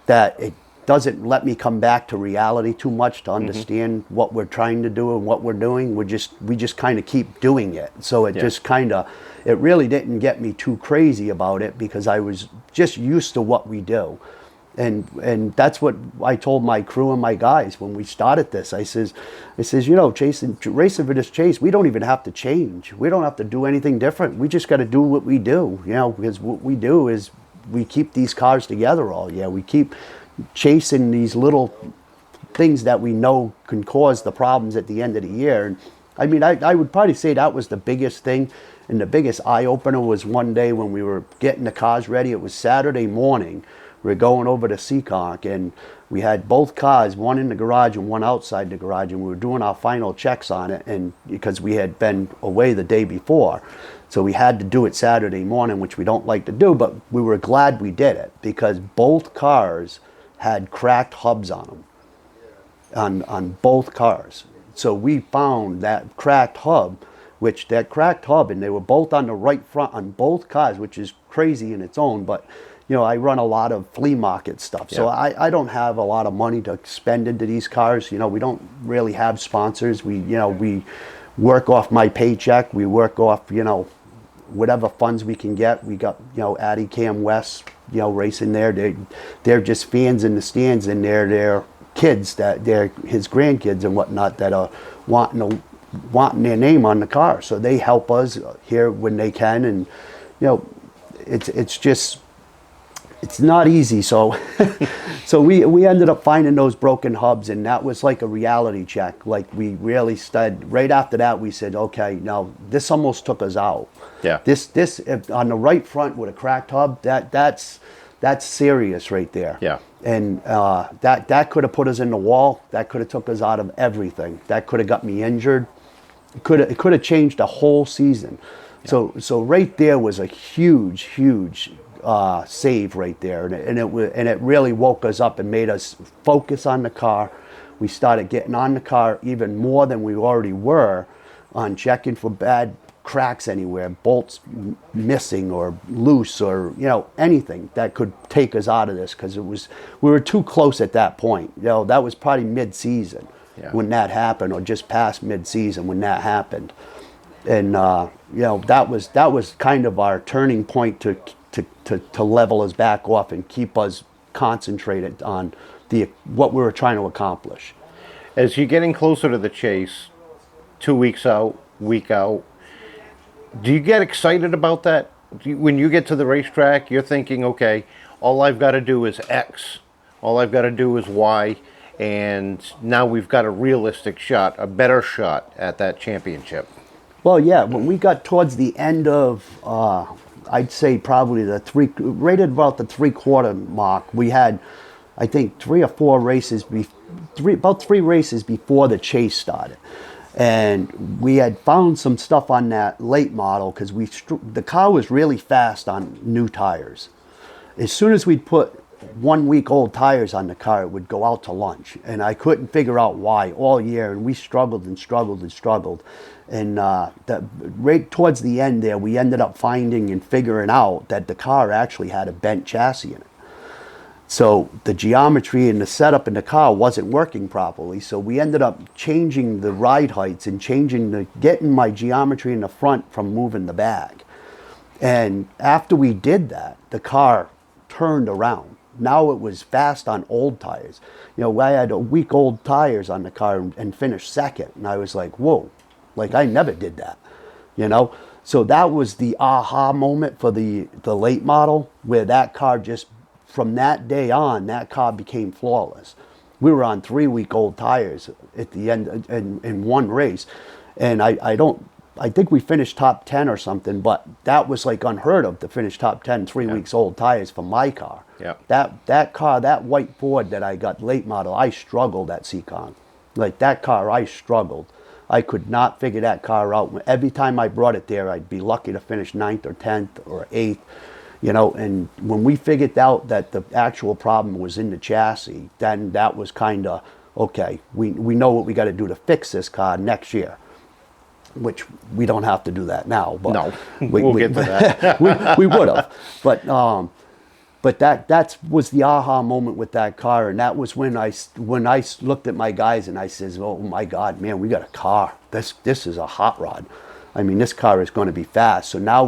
that it doesn't let me come back to reality too much to understand what we're trying to do and what we're doing. We just kind of keep doing it. So it just kind of, it really didn't get me too crazy about it because I was just used to what we do. And that's what I told my crew and my guys when we started this. I says, you know, racing for this chase, we don't even have to change. We don't have to do anything different. We just got to do what we do, you know, because what we do is we keep these cars together all year. We keep chasing these little things that we know can cause the problems at the end of the year. And I mean, I would probably say that was the biggest thing, and the biggest eye-opener was one day when we were getting the cars ready. It was Saturday morning. We were going over to Seekonk, and we had both cars, one in the garage and one outside the garage, and we were doing our final checks on it, and because we had been away the day before. So we had to do it Saturday morning, which we don't like to do, but we were glad we did it because both cars had cracked hubs on them, on both cars. So we found that cracked hub, and they were both on the right front on both cars, which is crazy in its own. But, you know, I run a lot of flea market stuff, so I don't have a lot of money to spend into these cars. You know, we don't really have sponsors. We work off my paycheck. We work off, you know, whatever funds we can get. We got, you know, Addy Cam West racing there. They're just fans in the stands, and they're kids they're his grandkids and whatnot that are wanting their name on the car. So they help us here when they can, and it's not easy. So so we ended up finding those broken hubs, and that was like a reality check. Like we really studied. Right after that, we said, okay, now this almost took us out. Yeah. This on the right front with a cracked hub, that's serious right there. Yeah. And that could have put us in the wall. That could have took us out of everything. That could have got me injured. It could have changed the whole season. Yeah. So right there was a huge save right there, and it really woke us up and made us focus on the car. We started getting on the car even more than we already were, on checking for bad cracks anywhere, bolts missing or loose, or anything that could take us out of this, because we were too close at that point. That was probably mid-season when that happened, or just past mid-season when that happened, and that was kind of our turning point to level us back off and keep us concentrated on what we were trying to accomplish. As you're getting closer to the chase, 2 weeks out, week out, do you get excited about that? When you get to the racetrack, you're thinking, okay, all I've got to do is X, all I've got to do is Y, and now we've got a realistic shot, a better shot at that championship. Well, yeah, when we got towards the end of, I'd say probably right at about the 3/4 mark, we had, I think, 3 or 4 races, about 3 races before the chase started. And we had found some stuff on that late model, because the car was really fast on new tires. As soon as we'd put 1 week old tires on the car, it would go out to lunch. And I couldn't figure out why all year, and we struggled and struggled and struggled. And right towards the end there, we ended up finding and figuring out that the car actually had a bent chassis in it. So the geometry and the setup in the car wasn't working properly. So we ended up changing the ride heights and getting my geometry in the front from moving the bag. And after we did that, the car turned around. Now it was fast on old tires. I had a week old tires on the car and finished second. And I was like, whoa, like I never did that, So that was the aha moment for the late model, where that car just, from that day on, that car became flawless. We were on 3-week-old tires at the end in one race, and I think we finished top 10 or something, but that was like unheard of to finish top 10 3 weeks old tires for my car. Yeah. That car, that white Ford that I got late model, I struggled at Seekonk. Like that car, I struggled. I could not figure that car out. Every time I brought it there, I'd be lucky to finish 9th or 10th or 8th. And when we figured out that the actual problem was in the chassis, then that was kind of, okay, we know what we got to do to fix this car next year, which we don't have to do that now. But no, we'll get to that. we would have. But that was the aha moment with that car, and that was when I looked at my guys and I says, oh my God, man, we got a car. This is a hot rod. I mean, this car is going to be fast. So now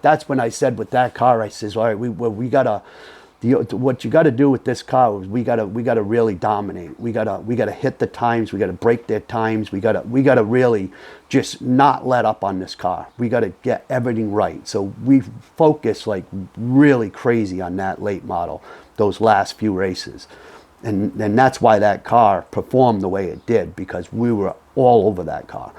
that's when I said with that car, I says, all right, we gotta, what you got to do with this car is we gotta really dominate. We gotta hit the times. We gotta break their times. We gotta really just not let up on this car. We gotta get everything right. So we focused like really crazy on that late model, those last few races, and that's why that car performed the way it did, because we were all over that car.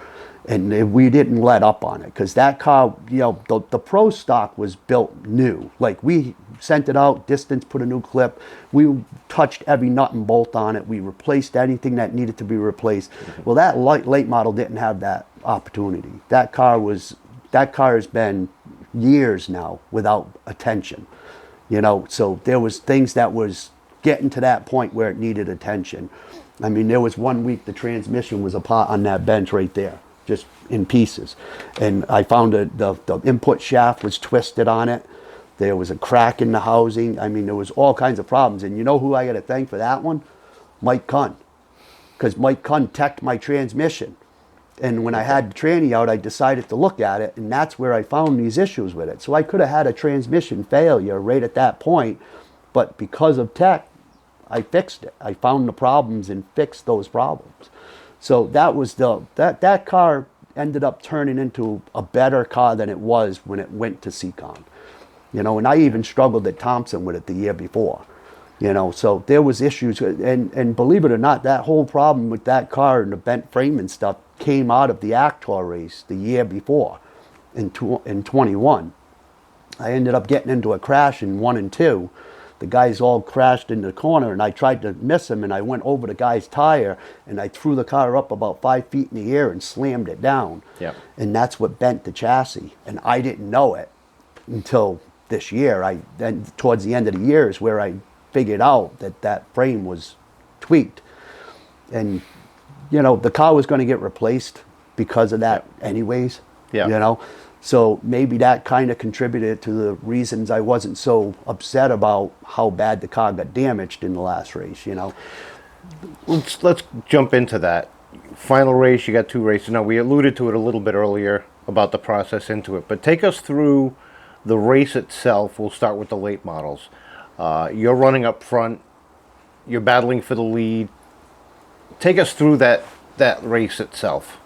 And we didn't let up on it, because that car, the Pro stock was built new. Like we sent it out, distance, put a new clip. We touched every nut and bolt on it. We replaced anything that needed to be replaced. Well, that late model didn't have that opportunity. That car has been years now without attention. So there was things that was getting to that point where it needed attention. I mean, there was 1 week the transmission was apart on that bench right there, just in pieces. And I found the input shaft was twisted on it. There was a crack in the housing. I mean, there was all kinds of problems. And you know who I got to thank for that one? Mike Kunn. Because Mike Kunn teched my transmission. And when I had the tranny out, I decided to look at it, and that's where I found these issues with it. So I could have had a transmission failure right at that point, but because of tech, I fixed it. I found the problems and fixed those problems. So that was that car ended up turning into a better car than it was when it went to Seekonk. You know, and I even struggled at Thompson with it the year before. You know, so there was issues, and believe it or not, that whole problem with that car and the bent frame and stuff came out of the Actor race the year before, in 21. I ended up getting into a crash in 1 and 2. The guys all crashed in the corner, and I tried to miss him, and I went over the guy's tire, and I threw the car up about 5 feet in the air and slammed it down. Yeah. And that's what bent the chassis, and I didn't know it until this year. Then towards the end of the year is where I figured out that frame was tweaked, and you know the car was going to get replaced because of that anyways. Yeah. You know, so maybe that kind of contributed to the reasons I wasn't so upset about how bad the car got damaged in the last race. You know, Let's jump into that. Final race, you got 2 races. Now, we alluded to it a little bit earlier about the process into it, but take us through the race itself. We'll start with the late models. You're running up front. You're battling for the lead. Take us through that race itself.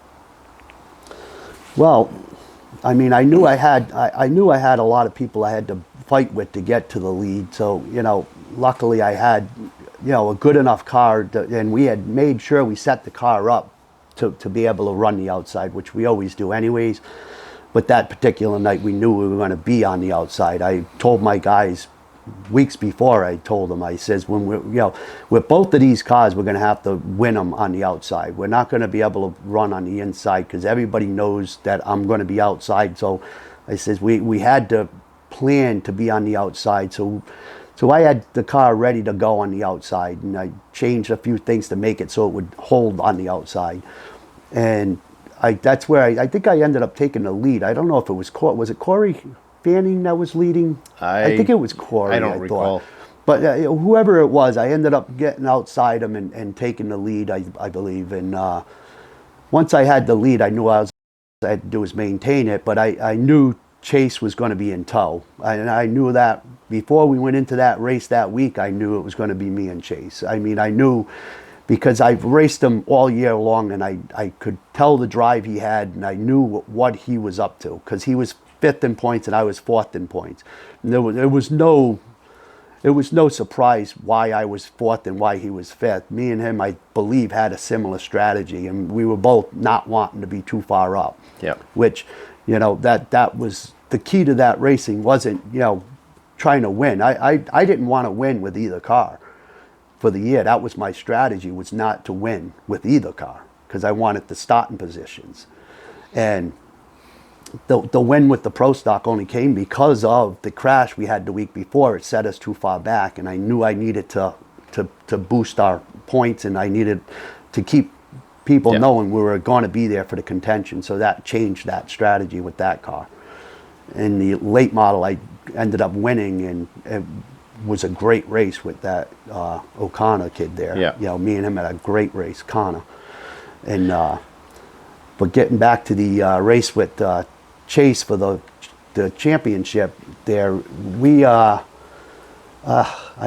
well, I mean, I knew I had a lot of people I had to fight with to get to the lead. So you know, luckily I had a good enough car, and we had made sure we set the car up to be able to run the outside, which we always do anyways. But that particular night, we knew we were going to be on the outside. I told my guys weeks before. I told them, I says, when with both of these cars, we're going to have to win them on the outside. We're not going to be able to run on the inside because everybody knows that I'm going to be outside. So I says we had to plan to be on the outside. So I had the car ready to go on the outside, and I changed a few things to make it so it would hold on the outside. And that's where I think I ended up taking the lead. I don't know if it was Corey Fanning that was leading. I think it was Corey. I don't recall. But whoever it was, I ended up getting outside him and taking the lead, I believe. And once I had the lead, I knew I had to do was maintain it. But I knew Chase was going to be in tow. And I knew that before we went into that race that week, I knew it was going to be me and Chase. I mean, I knew because I've raced him all year long, and I could tell the drive he had, and I knew what he was up to because he was 5th in points and I was 4th in points. And there was no surprise why I was 4th and why he was 5th. Me and him, I believe, had a similar strategy, and we were both not wanting to be too far up. Yeah. Which, that was the key to that racing. Wasn't trying to win. I didn't want to win with either car for the year. That was my strategy, was not to win with either car because I wanted the starting positions. And the win with the Pro Stock only came because of the crash we had the week before. It set us too far back, and I knew I needed to boost our points, and I needed to keep people knowing we were going to be there for the contention. So that changed that strategy with that car. In the late model, I ended up winning, and it was a great race with that O'Connor kid there. Yeah. Me and him had a great race, Connor. And but getting back to the race with Chase for the championship there, we I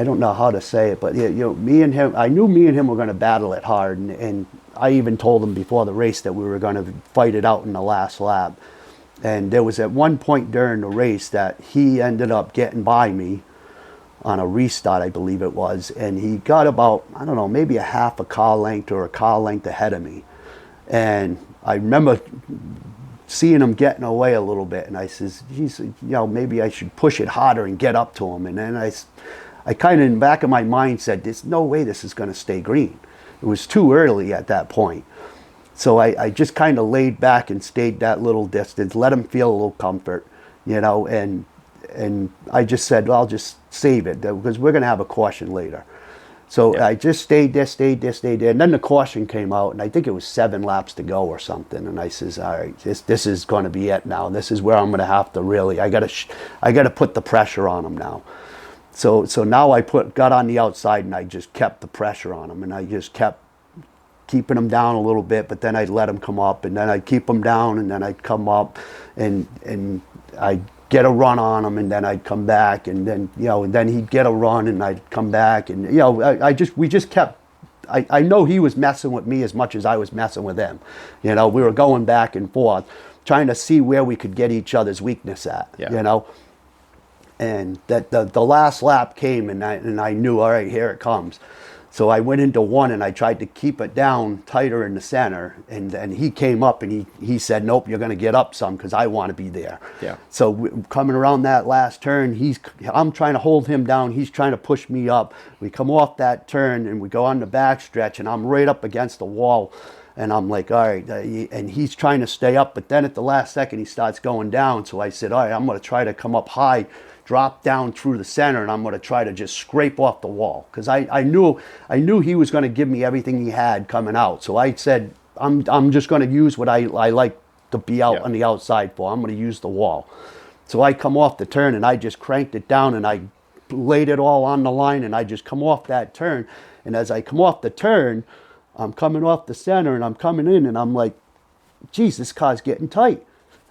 don't know how to say it, but me and him, I knew me and him were going to battle it hard, and I even told him before the race that we were going to fight it out in the last lap. And there was at one point during the race that he ended up getting by me on a restart, I believe it was, and he got about, I don't know, maybe a half a car length or a car length ahead of me. And I remember seeing him getting away a little bit, and I says, maybe I should push it harder and get up to him. And then I kind of in the back of my mind said, there's no way this is going to stay green. It was too early at that point. So I just kind of laid back and stayed that little distance, let him feel a little comfort, and I just said, well, I'll just save it because we're going to have a caution later. So I just stayed there. And then the caution came out, and I think it was 7 laps to go or something. And I says, all right, this is going to be it now. This is where I'm going to have to really, I got to put the pressure on him now. So now got on the outside, and I just kept the pressure on him, and I just kept keeping him down a little bit, but then I'd let him come up, and then I'd keep him down, and then I'd come up, and I'd get a run on him, and then I'd come back, and then, you know, and then he'd get a run, and I'd come back, and, you know, we just kept, I know he was messing with me as much as I was messing with him. You know, we were going back and forth, trying to see where we could get each other's weakness at, you know. And that the last lap came, and I knew, all right, here it comes. So I went into one, and I tried to keep it down tighter in the center, and he came up, and he said, nope, you're going to get up some because I want to be there. Yeah. So coming around that last turn, I'm trying to hold him down. He's trying to push me up. We come off that turn, and we go on the back stretch, and I'm right up against the wall. And I'm like, all right, and he's trying to stay up, but then at the last second, he starts going down. So I said, all right, I'm going to try to come up high, drop down through the center, and I'm going to try to just scrape off the wall, because I knew he was going to give me everything he had coming out. So I said, I'm just going to use what I like to be out on the outside for. I'm going to use the wall. So I come off the turn, and I just cranked it down, and I laid it all on the line, and I just come off that turn. And as I come off the turn, I'm coming off the center, and I'm coming in, and I'm like, geez, this car's getting tight.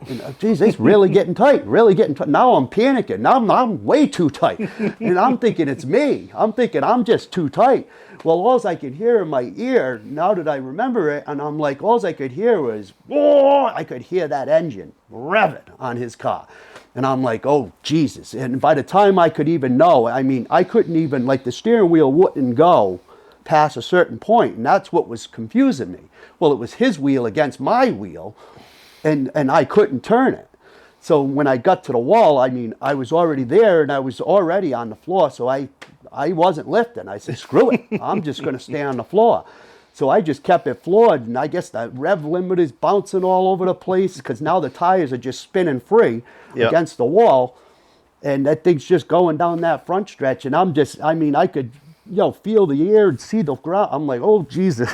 And, geez, it's really getting tight, really getting tight. Now I'm panicking. Now I'm way too tight. And I'm thinking it's me. I'm thinking I'm just too tight. Well, all I could hear in my ear, now that I remember it, and I'm like, all I could hear was, oh, I could hear that engine revving on his car. And I'm like, oh, Jesus. And by the time I could even know, I mean, I couldn't even, like, the steering wheel wouldn't go past a certain point, and that's what was confusing me. Well, it was his wheel against my wheel, and I couldn't turn it. So when I got to the wall, I mean, I was already there, and I was already on the floor, so I wasn't lifting. I said, screw it, I'm just going to stay on the floor. So I just kept it floored, and I guess the rev limiter is bouncing all over the place, because now the tires are just spinning free against the wall, and that thing's just going down that front stretch, and I could, you know, feel the air and see the ground. I'm like, oh, Jesus.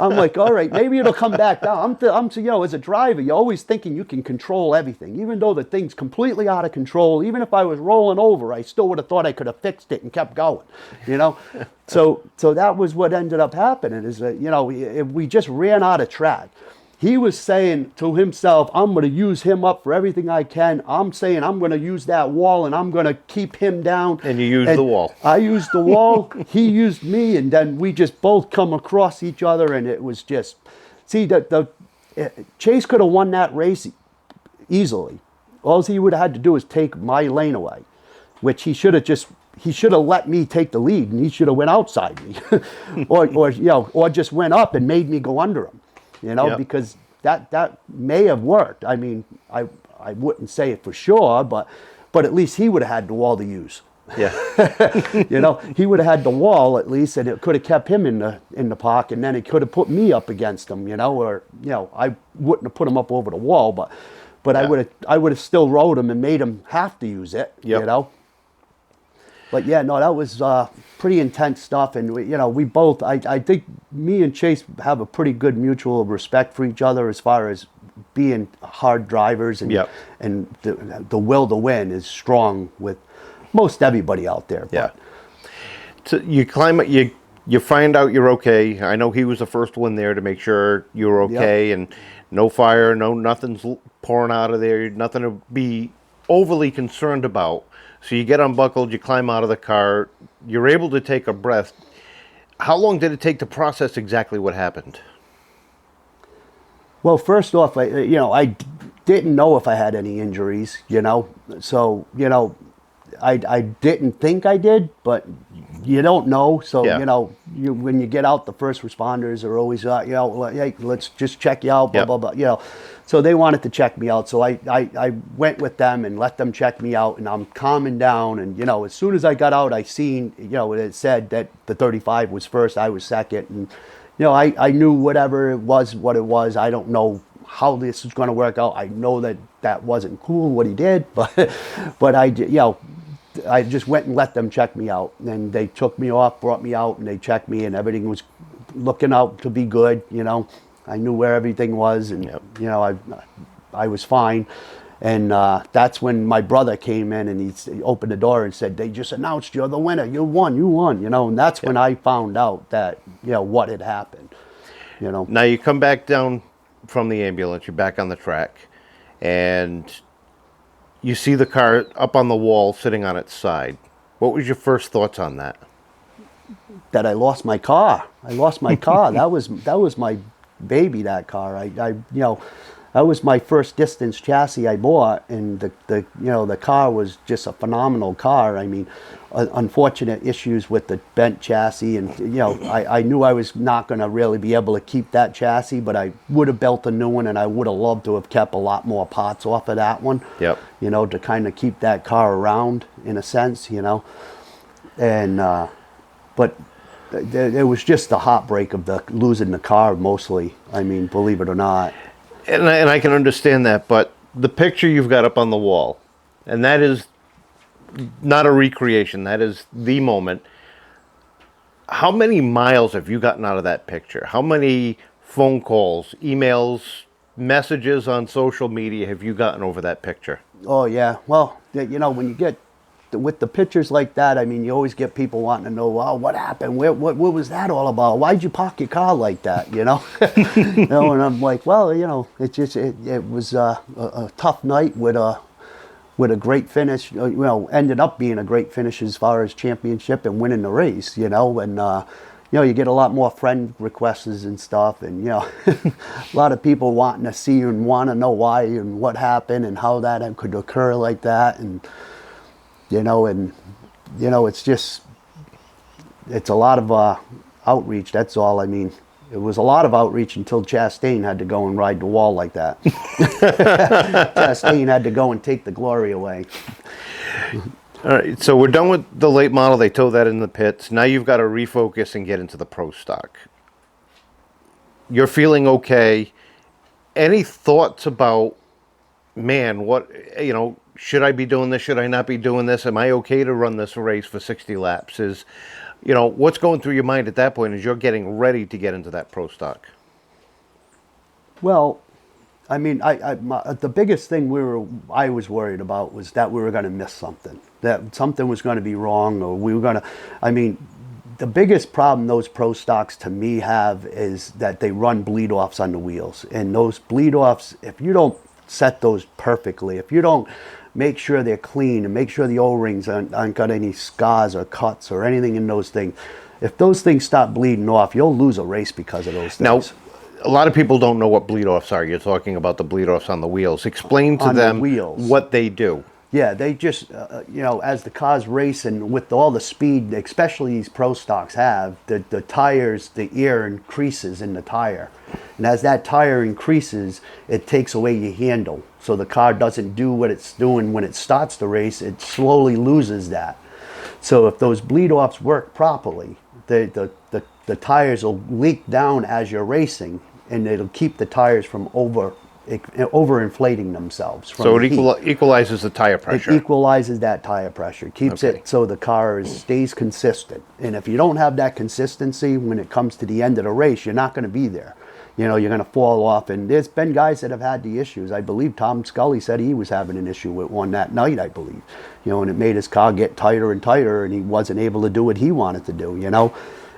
I'm like, all right, maybe it'll come back down. I'm, you know, as a driver, you're always thinking you can control everything, even though the thing's completely out of control. Even if I was rolling over, I still would have thought I could have fixed it and kept going, you know? So that was what ended up happening, is that, you know, we just ran out of track. He was saying to himself, I'm going to use him up for everything I can. I'm saying I'm going to use that wall, and I'm going to keep him down. And you used the wall. I used the wall. He used me, and then we just both come across each other, and it was just, see, Chase could have won that race easily. All he would have had to do is take my lane away, which he should have let me take the lead, and he should have went outside me, or just went up and made me go under him. You know, because that may have worked. I mean, I wouldn't say it for sure, but at least he would have had the wall to use. Yeah. You know, he would have had the wall at least, and it could have kept him in the park, and then it could have put me up against him. You know, or, you know, I wouldn't have put him up over the wall, but I would have still rode him and made him have to use it. You know. But yeah, no, that was pretty intense stuff, and we both. I think me and Chase have a pretty good mutual respect for each other as far as being hard drivers, and the will to win is strong with most everybody out there. Yeah. So you climb it, you find out you're okay. I know he was the first one there to make sure you were okay, and no fire, nothing's pouring out of there, nothing to be overly concerned about. So you get unbuckled, you climb out of the car, you're able to take a breath. How long did it take to process exactly what happened? Well, first off, I didn't know if I had any injuries, so, I didn't think I did, but you don't know. So, when you get out, the first responders are always, hey, let's just check you out, blah, blah, blah, So they wanted to check me out. So I went with them and let them check me out, and I'm calming down. And, as soon as I got out, I seen, it said that the 35 was first, I was second. And, I knew whatever it was, what it was. I don't know how this is going to work out. I know that wasn't cool what he did, but I just went and let them check me out. And they took me off, brought me out, and they checked me, and everything was looking out to be good, I knew where everything was, and, I was fine. And that's when my brother came in, and he opened the door and said, they just announced you're the winner. You won, and that's when I found out that, what had happened. you know. Now you come back down from the ambulance, you're back on the track, and you see the car up on the wall sitting on its side. What was your first thoughts on that? That I lost my car. I lost my car. That was my baby, that car. That was my first distance chassis I bought, and the car was just a phenomenal car. I mean, unfortunate issues with the bent chassis, and I knew I was not going to really be able to keep that chassis, but I would have built a new one, and I would have loved to have kept a lot more parts off of that one. Yep. To kind of keep that car around in a sense, and but it was just the heartbreak of losing the car mostly. I mean, believe it or not. And I can understand that, but the picture you've got up on the wall, and that is not a recreation, that is the moment. How many miles have you gotten out of that picture? How many phone calls, emails, messages on social media have you gotten over that picture? Oh, yeah. Well, when you get with the pictures like that, I mean, you always get people wanting to know, well, what happened? What was that all about? Why'd you park your car like that? And I'm like, well, it was a tough night with a great finish. Ended up being a great finish as far as championship and winning the race. And you get a lot more friend requests and stuff, and a lot of people wanting to see you and want to know why and what happened and how that could occur like that, and it's a lot of outreach, that's all. I mean, it was a lot of outreach until Chastain had to go and ride the wall like that. Chastain had to go and take the glory away. All right, so we're done with the late model. They tow that in the pits. Now you've got to refocus and get into the pro stock. You're feeling okay. Any thoughts about, man, should I be doing this? Should I not be doing this? Am I okay to run this race for 60 laps? What's going through your mind at that point as you're getting ready to get into that pro stock? Well, I mean, the biggest thing I was worried about was that we were going to miss something, that something was going to be wrong, or we were going to, I mean, the biggest problem those pro stocks to me have is that they run bleed offs on the wheels, and those bleed offs, if you don't set those perfectly, if you don't make sure they're clean and make sure the O-rings aren't got any scars or cuts or anything in those things, if those things start bleeding off, you'll lose a race because of those things. Now, a lot of people don't know what bleed offs are. You're talking about the bleed offs on the wheels. Explain to them what they do. Yeah, they just, as the cars race and with all the speed, especially these pro stocks have, the tires, the air increases in the tire. And as that tire increases, it takes away your handle. So the car doesn't do what it's doing when it starts the race. It slowly loses that. So if those bleed offs work properly, the tires will leak down as you're racing, and it'll keep the tires from overinflating themselves. So it equalizes the tire pressure. It equalizes that tire pressure, keeps it so the car stays consistent. And if you don't have that consistency when it comes to the end of the race, you're not going to be there. You're going to fall off. And there's been guys that have had the issues. I believe Tom Scully said he was having an issue with one that night, I believe. And it made his car get tighter and tighter, and he wasn't able to do what he wanted to do,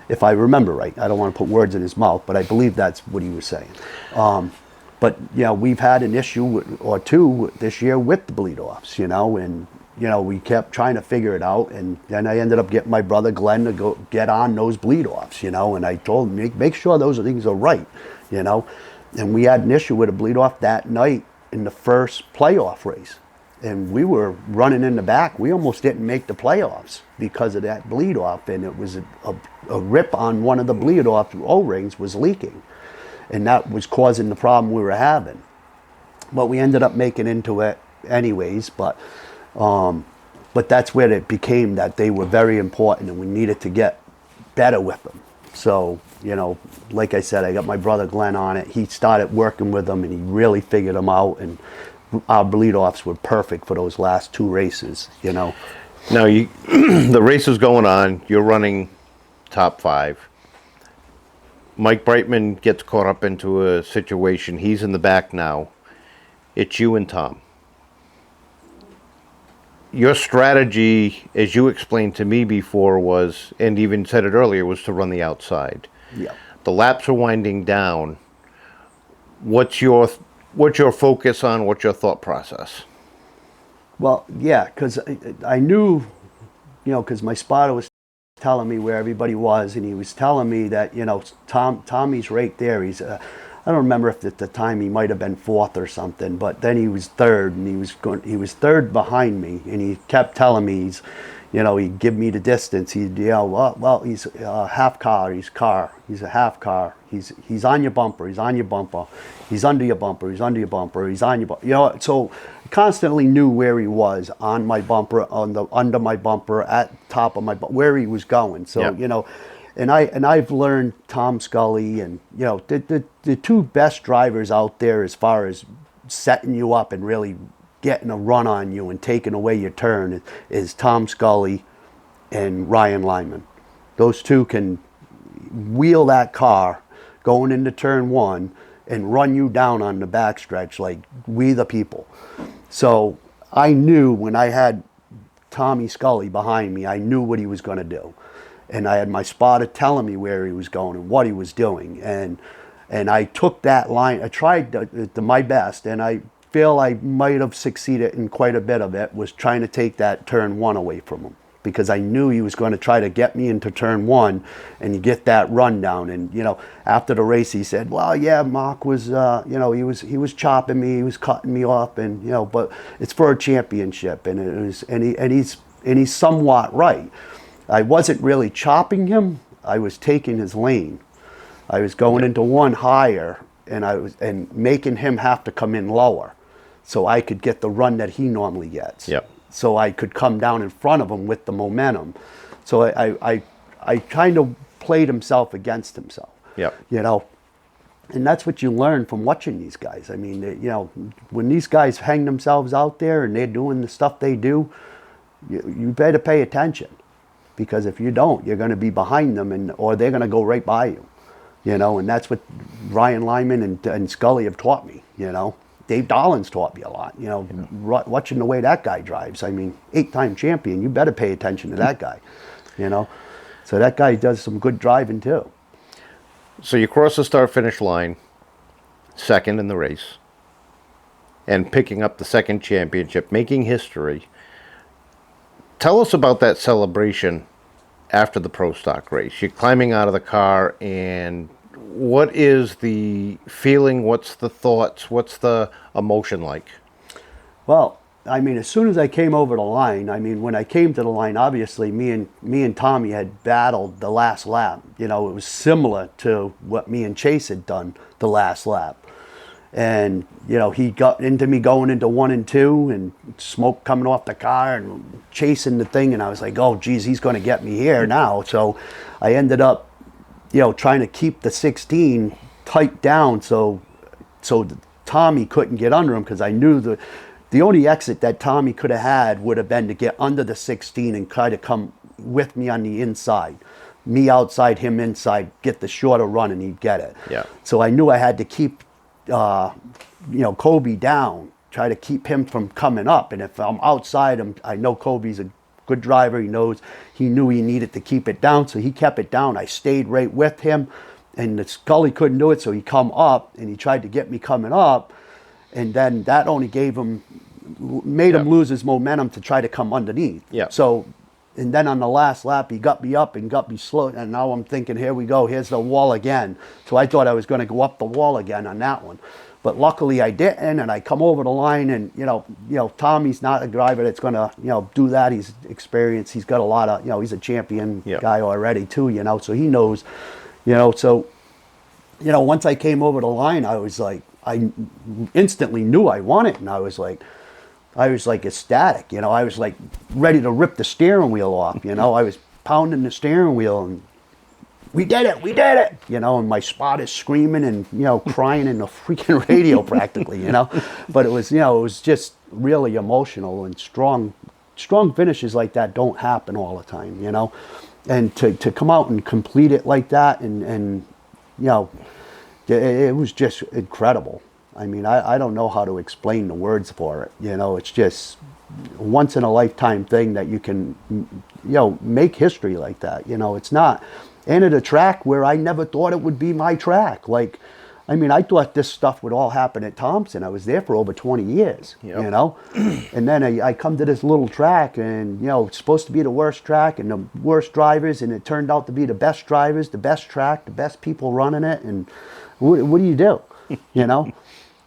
if I remember right. I don't want to put words in his mouth, but I believe that's what he was saying. But, we've had an issue or two this year with the bleed offs, and, we kept trying to figure it out. And then I ended up getting my brother Glenn to go get on those bleed offs, and I told him, make sure those things are right, And we had an issue with a bleed off that night in the first playoff race. And we were running in the back. We almost didn't make the playoffs because of that bleed off. And it was a rip on one of the bleed off O-rings was leaking. And that was causing the problem we were having. But we ended up making into it anyways. But that's where it became that they were very important and we needed to get better with them. So, like I said, I got my brother Glenn on it. He started working with them and he really figured them out. And our bleed offs were perfect for those last two races, Now, the race is going on. You're running top 5. Mike Brightman gets caught up into a situation. He's in the back now. It's you and Tom. Your strategy, as you explained to me before, was, and even said it earlier, was to run the outside. Yeah. the laps are winding down. What's your focus on? What's your thought process? Well, yeah, because I knew, because my spotter was telling me where everybody was, and he was telling me that, Tommy's right there. He's, I don't remember if at the time he might have been fourth or something, but then he was third, and he was third behind me, and he kept telling me he'd give me the distance. He'd yell, well, he's a half car. He's a half car. He's on your bumper. He's on your bumper. He's under your bumper. He's under your bumper. He's on your bumper. So I constantly knew where he was, on my bumper, under my bumper, at top of my bumper, where he was going. So and I've learned Tom Scully and the two best drivers out there as far as setting you up and really getting a run on you and taking away your turn is Tom Scully and Ryan Lyman. Those two can wheel that car going into turn one and run you down on the backstretch like we the people. So I knew when I had Tommy Scully behind me, I knew what he was going to do. And I had my spotter telling me where he was going and what he was doing. And I took that line. I tried to my best, and I feel I might have succeeded in quite a bit of it, was trying to take that turn one away from him, because I knew he was going to try to get me into turn one and get that run down. And after the race, he said, "Well, yeah, Mark was, he was chopping me, he was cutting me off, and but it's for a championship." And it was, and he's somewhat right. I wasn't really chopping him; I was taking his lane. I was going into one higher, and making him have to come in lower, so I could get the run that he normally gets. Yep. So I could come down in front of him with the momentum. So I kind of played himself against himself. Yep. And that's what you learn from watching these guys. I mean, when these guys hang themselves out there and they're doing the stuff they do, you better pay attention, because if you don't, you're going to be behind them, or they're going to go right by you. And that's what Ryan Lyman and Scully have taught me. Dave Dollins taught me a lot. Watching the way that guy drives. I mean, 8-time champion. You better pay attention to that guy. So that guy does some good driving too. So you cross the start-finish line, second in the race, and picking up the second championship, making history. Tell us about that celebration after the Pro Stock race. You're climbing out of the car, and what is the feeling? What's the thoughts? What's the emotion like? Well, I mean, as soon as I came over the line, when I came to the line, obviously me and Tommy had battled the last lap. It was similar to what me and Chase had done the last lap. And, he got into me going into 1 and 2, and smoke coming off the car and chasing the thing. And I was like, oh, geez, he's going to get me here now. So I ended up, trying to keep the 16 tight down so Tommy couldn't get under him, because I knew the only exit that Tommy could have had would have been to get under the 16 and try to come with me on the inside. Me outside, him inside, get the shorter run, and he'd get it. Yeah. So I knew I had to keep Kobe down, try to keep him from coming up. And if I'm outside him, I know Kobe's a good driver. He knew he needed to keep it down, so he kept it down. I stayed right with him, and the Scully couldn't do it, so he come up, and he tried to get me coming up, and then that only made him lose his momentum to try to come underneath. Yeah. So, and then on the last lap, he got me up and got me slow, and now I'm thinking, here we go, here's the wall again. So I thought I was going to go up the wall again on that one. But luckily I didn't, and I come over the line, and Tommy's not a driver that's going to do that. He's experienced. He's got a lot of he's a champion guy already too. So he knows. So once I came over the line, I was like, I instantly knew I won it, and I was like ecstatic. I was like ready to rip the steering wheel off. I was pounding the steering wheel, and we did it, and my spot is screaming and, crying in the freaking radio practically, but it was just really emotional, and strong finishes like that don't happen all the time, and to come out and complete it like that, and it was just incredible. I don't know how to explain the words for it, it's just a once in a lifetime thing that you can, make history like that. It's not, and at a track where I never thought it would be my track. Like, I mean, I thought this stuff would all happen at Thompson. I was there for over 20 years, Yep. you know? And then I come to this little track, and, you know, it's supposed to be the worst track and the worst drivers, and it turned out to be the best drivers, the best track, the best people running it, and what do you do, you know?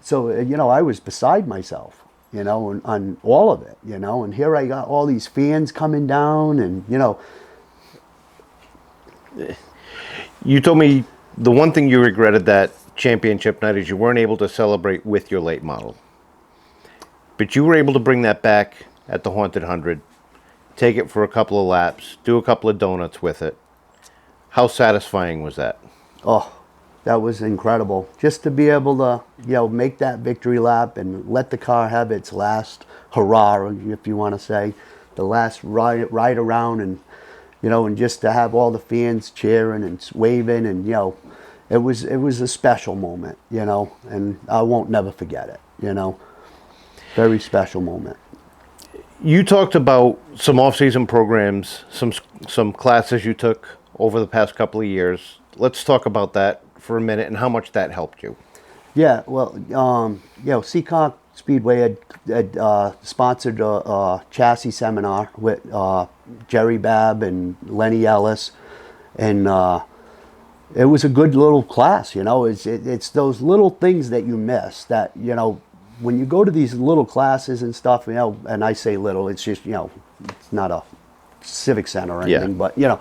So, you know, I was beside myself, you know, on all of it, you know? And here I got all these fans coming down, and, you know. You told me the one thing you regretted that championship night is you weren't able to celebrate with your late model. But you were able to bring that back at the Haunted 100, take it for a couple of laps, do a couple of donuts with it. How satisfying was that? Oh, that was incredible. Just to be able to, you know, make that victory lap and let the car have its last hurrah, if you want to say, the last ride around, and, you know, and just to have all the fans cheering and waving, and, you know, it was a special moment, you know, and I won't never forget it, you know. Very special moment. You talked about some off-season programs, some classes you took over the past couple of years. Let's talk about that for a minute and how much that helped you. Yeah, well, you know, Seekonk Speedway had sponsored a chassis seminar with Jerry Babb and Lenny Ellis, and it was a good little class, you know. It's those little things that you miss that, you know, when you go to these little classes and stuff, you know, and I say little, it's just, you know, it's not a civic center or anything, but, you know,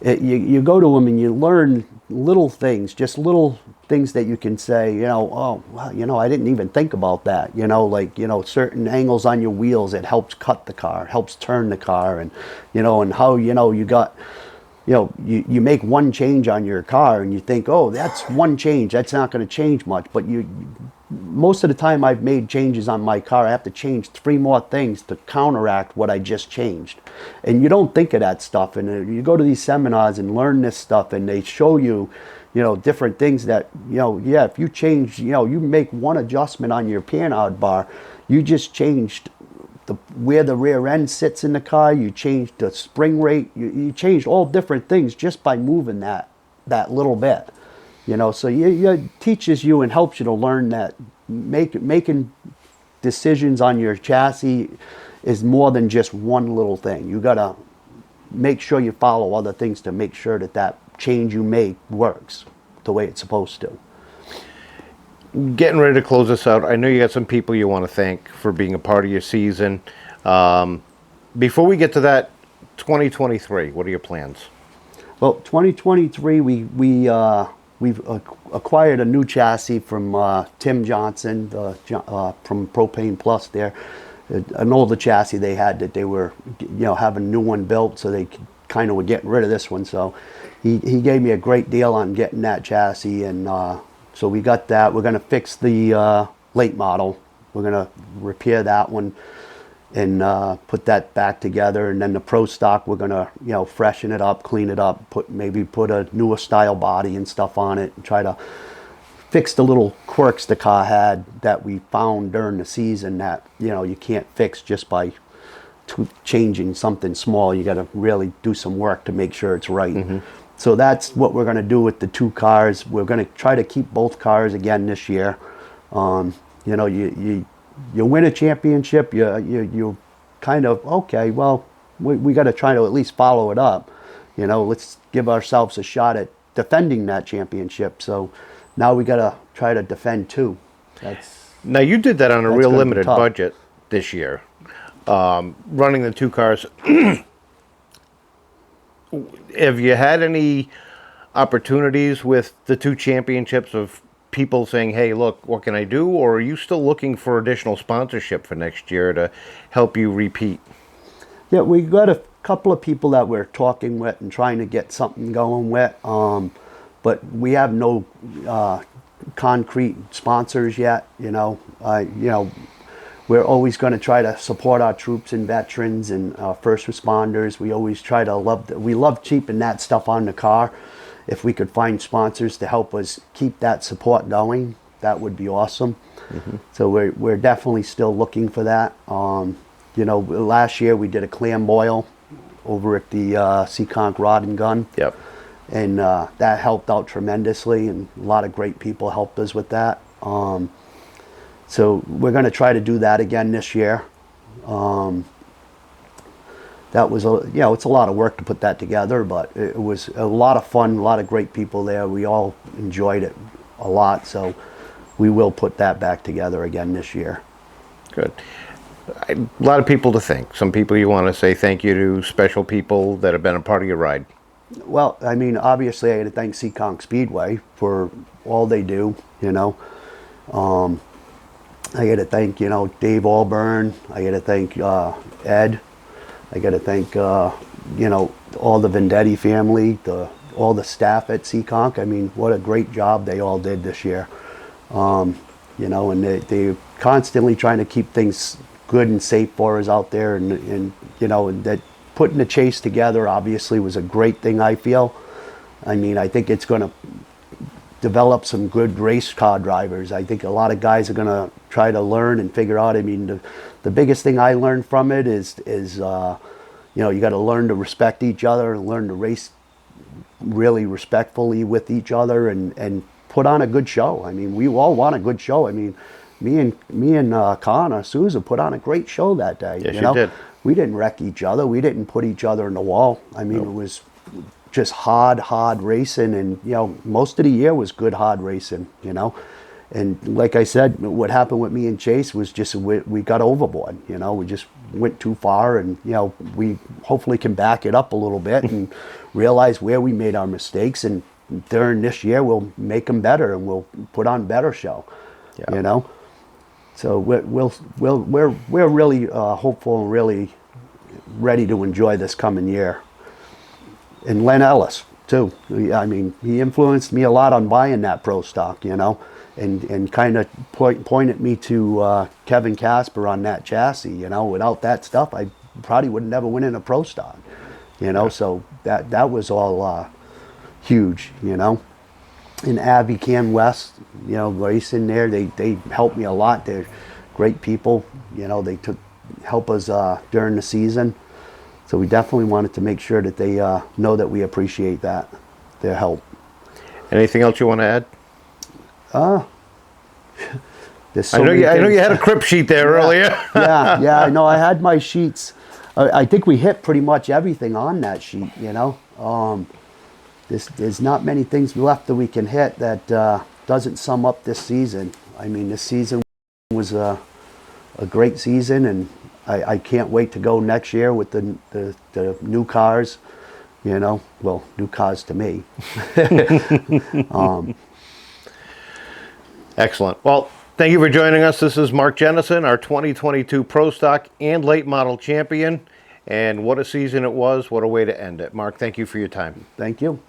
you go to them and you learn little things, just little things that you can say, you know, oh, well, you know, I didn't even think about that, you know, like, you know, certain angles on your wheels, it helps cut the car, helps turn the car, and, you know, and how, you know, you got, you know, you make one change on your car and you think, oh, that's one change, that's not going to change much, but most of the time I've made changes on my car, I have to change 3 more things to counteract what I just changed. And you don't think of that stuff. And you go to these seminars and learn this stuff, and they show you, you know, different things that, you know, yeah, if you change, you know, you make one adjustment on your panhard bar, you just changed where the rear end sits in the car, you changed the spring rate, you changed all different things just by moving that little bit. You know, so it teaches you and helps you to learn that making decisions on your chassis is more than just one little thing. You got to make sure you follow other things to make sure that change you make works the way it's supposed to. Getting ready to close this out, I know you got some people you want to thank for being a part of your season. Before we get to that, 2023, what are your plans? Well, 2023, we've acquired a new chassis from Tim Johnson from Propane Plus there. An older chassis they had that they were, you know, having a new one built, so they kind of were getting rid of this one. So he gave me a great deal on getting that chassis, and so we got that. We're going to fix the late model. We're going to repair that one and put that back together, and then the pro stock we're going to, you know, freshen it up, clean it up, maybe put a newer style body and stuff on it, and try to fix the little quirks the car had that we found during the season that, you know, you can't fix just by changing something small. You got to really do some work to make sure it's right. Mm-hmm. So that's what we're going to do with the 2 cars. We're going to try to keep both cars again this year. You know, you win a championship, you kind of, okay, well, we got to try to at least follow it up. You know, let's give ourselves a shot at defending that championship. So now we got to try to defend 2. Now, you did that on a real gonna be limited tough. budget this year, running the 2 cars. Have you had any opportunities with the 2 championships of people saying, hey, look, what can I do? Or are you still looking for additional sponsorship for next year to help you repeat? Yeah, we got a couple of people that we're talking with and trying to get something going with, but we have no concrete sponsors yet. You know, we're always going to try to support our troops and veterans and first responders. We always try to love keeping that stuff on the car. If we could find sponsors to help us keep that support going, that would be awesome. Mm-hmm. So we're definitely still looking for that. You know, last year we did a clam boil over at the Seekonk Rod and Gun. Yep. and that helped out tremendously, and a lot of great people helped us with that. So we're going to try to do that again this year. That was it's a lot of work to put that together, but it was a lot of fun, a lot of great people there. We all enjoyed it a lot, so we will put that back together again this year. Good. A lot of people to thank. Some people you want to say thank you to, special people that have been a part of your ride. Well, I mean, obviously I got to thank Seekonk Speedway for all they do, I got to thank, Dave Allburn. I got to thank Ed. I got to thank, all the Vendetti family, all the staff at Seekonk. I mean, what a great job they all did this year. And they're constantly trying to keep things good and safe for us out there. And that putting the chase together obviously was a great thing, I feel. I mean, I think it's going to develop some good race car drivers. I think a lot of guys are going to try to learn and figure out. I mean, the biggest thing I learned from it is you got to learn to respect each other and learn to race really respectfully with each other and put on a good show. I mean, we all want a good show. I mean, me and Con or Sousa put on a great show that day. Yes, you did. We didn't wreck each other. We didn't put each other in the wall. I mean, It was just hard racing, and most of the year was good hard racing. And like I said, what happened with me and Chase was just we got overboard. We just went too far, and we hopefully can back it up a little bit and realize where we made our mistakes, and during this year we'll make them better and we'll put on better show. Yeah. So we're really hopeful and really ready to enjoy this coming year. And Len Ellis too. I mean, he influenced me a lot on buying that pro stock, and kind of pointed me to Kevin Casper on that chassis. Without that stuff, I probably would never win in a pro stock. So that was all huge. And Abby Cam West, racing there, they helped me a lot. They're great people. They help us during the season. So we definitely wanted to make sure that they know that we appreciate their help. Anything else you want to add? There's so I know many you things. had a crib sheet there earlier. yeah, I know. I had my sheets. I think we hit pretty much everything on that sheet. There's not many things left that we can hit that doesn't sum up this season. I mean, this season was a great season, and I can't wait to go next year with the new cars. Well, new cars to me. Excellent. Well, thank you for joining us. This is Mark Jenison, our 2022 Pro Stock and Late Model Champion. And what a season it was. What a way to end it. Mark, thank you for your time. Thank you.